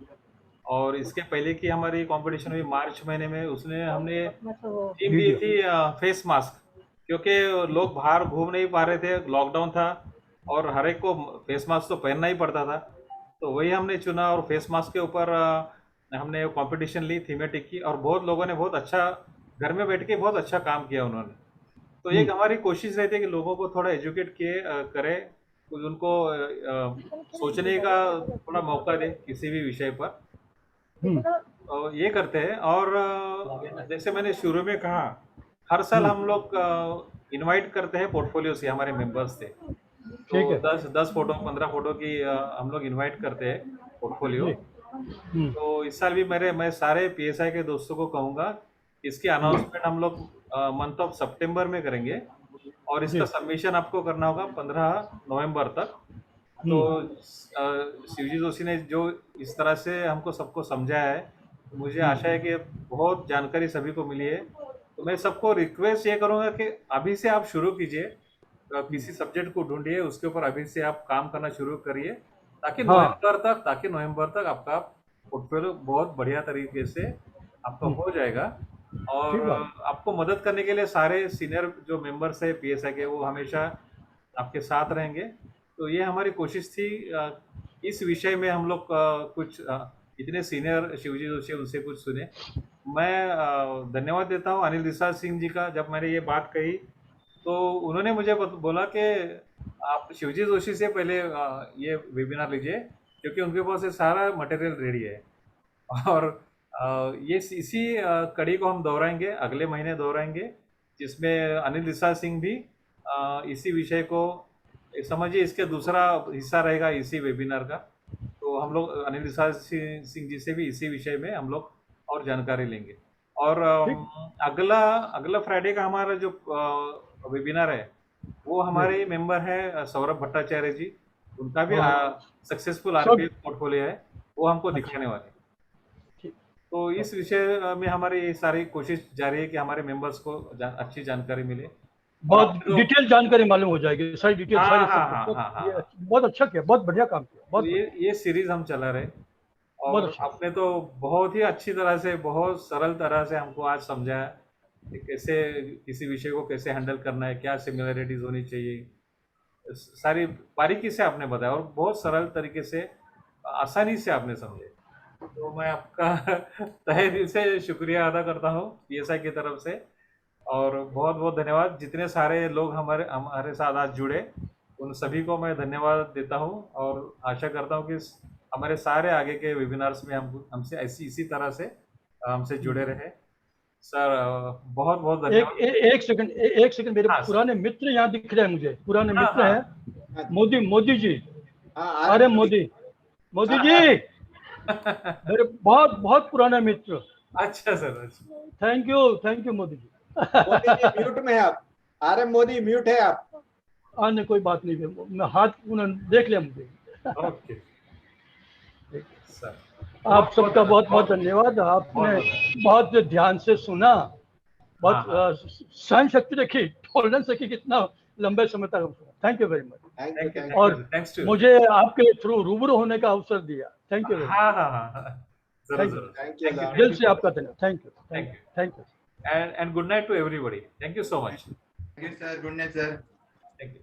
और इसके पहले की हमारी कंपटीशन हुई मार्च महीने में, उसने हमने थीम दी वीडियो। थी फेस मास्क, क्योंकि लोग बाहर घूम नहीं पा रहे थे, लॉकडाउन था और हर एक को फेस मास्क तो पहनना ही पड़ता था, तो वही हमने चुना और फेस मास्क के ऊपर हमने कंपटीशन ली थीमेटिक की, और बहुत लोगों ने बहुत अच्छा घर में बैठ के बहुत अच्छा काम किया उन्होंने। तो एक हमारी कोशिश रहती है कि लोगों को थोड़ा एजुकेट किए करें, कुछ उनको सोचने का थोड़ा मौका दे किसी भी विषय पर, और ये करते हैं। और जैसे मैंने शुरू में कहा, हर साल हम लोग इनवाइट करते हैं पोर्टफोलियो से, हमारे मेंबर्स से, तो ठीक है 10 फोटो 15 फोटो की हम लोग इनवाइट करते हैं पोर्टफोलियो। जी। तो इस साल भी मैं सारे पीएसआई के दोस्तों को कहूँगा, इसकी अनाउंसमेंट हम लोग मंथ ऑफ सितंबर में करेंगे, और इसका जी। सबमिशन आपको करना होगा 15 नवंबर तक। तो शिवजी जोशी ने जो इस तरह से हमको सबको समझाया है, तो मुझे आशा है कि बहुत जानकारी सभी को मिली है। तो मैं सबको रिक्वेस्ट ये करूँगा कि अभी से आप शुरू कीजिए, किसी सब्जेक्ट को ढूंढिए, उसके ऊपर अभी से आप काम करना शुरू करिए, हाँ, ताकि नवंबर तक आपका पोर्टफोलियो बहुत बढ़िया तरीके से आपका हो जाएगा। और ठीक बात। आपको मदद करने के लिए सारे सीनियर जो मेंबर्स है पीएसआई के, वो हमेशा आपके साथ रहेंगे। तो ये हमारी कोशिश थी, इस विषय में हम लोग कुछ इतने सीनियर शिवजी जोशी उनसे कुछ सुने। मैं धन्यवाद देता हूँ अनिल दिसाल सिंह जी का। जब मैंने ये बात कही तो उन्होंने मुझे बोला कि आप शिवजी जोशी से पहले ये वेबिनार लीजिए, क्योंकि उनके पास ये सारा मटेरियल रेडी है। और ये इसी कड़ी को हम दोहराएंगे, अगले महीने दोहराएंगे, जिसमें अनिल दिसाल सिंह भी इसी विषय को समझिए, इसके दूसरा हिस्सा रहेगा इसी वेबिनार का। तो हम लोग अनिल दिसाल सिंह जी से भी इसी विषय में हम लोग और जानकारी लेंगे। और ठीक। अगला अगला फ्राइडे का हमारा जो वेबिनार है, वो हमारे मेंबर है सौरभ भट्टाचार्य जी, उनका भी सक्सेसफुल आरपीएफ पोर्टफोलियो है, वो हमको दिखाने वाले हैं। ठीक। तो इस विषय में हमारी सारी कोशिश जारी है कि हमारे मेंबर्स को अच्छी जानकारी मिले। और बहुत आपने जो डिटेल जानकारी मालूम हो जाएगी, सारी डिटेल, हाँ सारे हाँ हाँ सब। हाँ हाँ ये हाँ, बहुत अच्छा किया, बहुत बढ़िया काम किया, तो बहुत बढ़िया, ये सीरीज हम चला रहे। बहुत और अच्छा। आपने तो बहुत ही अच्छी तरह से, बहुत सरल तरह से हमको आज समझाया कि कैसे किसी विषय को कैसे हैंडल करना है, क्या सिमिलरिटीज होनी चाहिए, सारी बारीकी से आपने बताया, और बहुत सरल तरीके से आसानी से आपने समझे। तो मैं आपका तहे दिल से शुक्रिया अदा करता हूँ पीएसआई की तरफ से, और बहुत बहुत धन्यवाद जितने सारे लोग हमारे साथ आज जुड़े, उन सभी को मैं धन्यवाद देता हूँ और आशा करता हूँ कि हमारे सारे आगे के वेबिनार्स में हम हमसे इसी तरह से हमसे जुड़े रहे। सर बहुत बहुत धन्यवाद। एक सेकंड मेरे हाँ, पुराने मित्र यहाँ दिख रहे हैं मुझे, पुराने हाँ, मित्र हाँ। हैं। मोदी जी, हाँ, अरे मोदी जी, मेरे बहुत बहुत पुराने मित्र। अच्छा सर, अच्छा। Thank you Modi ji. Modi ji mute में है आप, आर एम मोदी म्यूट है आप। अन्य कोई बात नहीं, मैं हाथ उन्होंने देख लिया मुझे। ओके सर, आप सबका बहुत बहुत धन्यवाद। आपने बहुत ध्यान से सुना, बहुत सहन शक्ति रखी, टॉलरेंस रखी, कितना लंबे समय तक सुना। Thank you very much. और मुझे आपके थ्रू रूबरू होने का अवसर दिया। Thank you very much. Thank you दिल से आपका धन्यवाद। Thank you and good night to everybody. Thank you so much. Thank you, sir. Good night, sir. Thank you.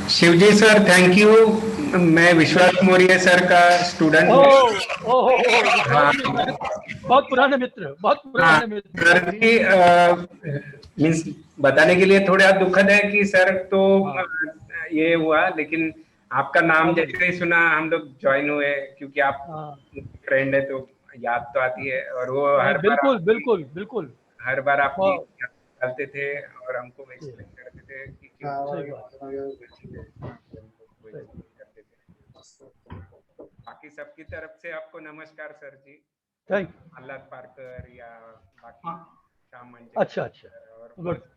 Shivji sir, thank you. मैं विश्वास मौर्य सर का स्टूडेंट हूँ। बहुत पुराने मित्र, बहुत पुराने मित्र। सर जी, मीन्स बताने के लिए थोड़ा दुखद है कि सर तो ये हुआ, लेकिन आपका नाम जैसे ही सुना हम लोग ज्वाइन हुए, क्योंकि आप फ्रेंड है तो याद तो आती है। और वो हर बिल्कुल हर बार आपकी डालते थे और हमको एक्सप्लेन करते थे कि बाकी सबकी तरफ से आपको नमस्कार sir ji. Thank you. Ahlad Parkar या बाकी श्याम मंच, अच्छा और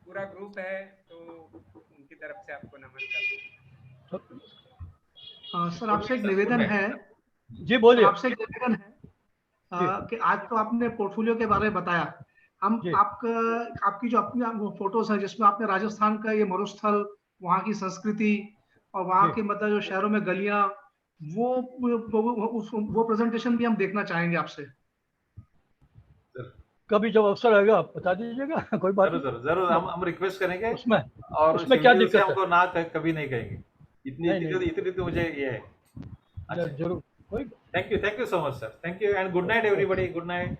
पूरा ग्रुप है तो उनकी तरफ से आपको नमस्कार। सर आपसे एक निवेदन है। जी बोलिए। आपसे एक निवेदन है कि आज तो आपने पोर्टफोलियो के बारे में बताया। हम आपकी जो अपनी फोटोज हैं जिसमें आपने राजस्थान का ये मरुस्थल, वहाँ की संस्कृति और वहाँ के मतलब जो शहरों में गलियां, वो प्रेजेंटेशन भी हम देखना चाहेंगे आपसे। कभी जब अवसर आएगा आप बता दीजिएगा, कोई बात नहीं। जरूर हम रिक्वेस्ट करेंगे उसमें क्या दिक्कत है? हमको ना कभी नहीं कहेंगे, इतनी तो मुझे ये है। जरूर। Thank you so much sir. Thank you and good night everybody. Good night.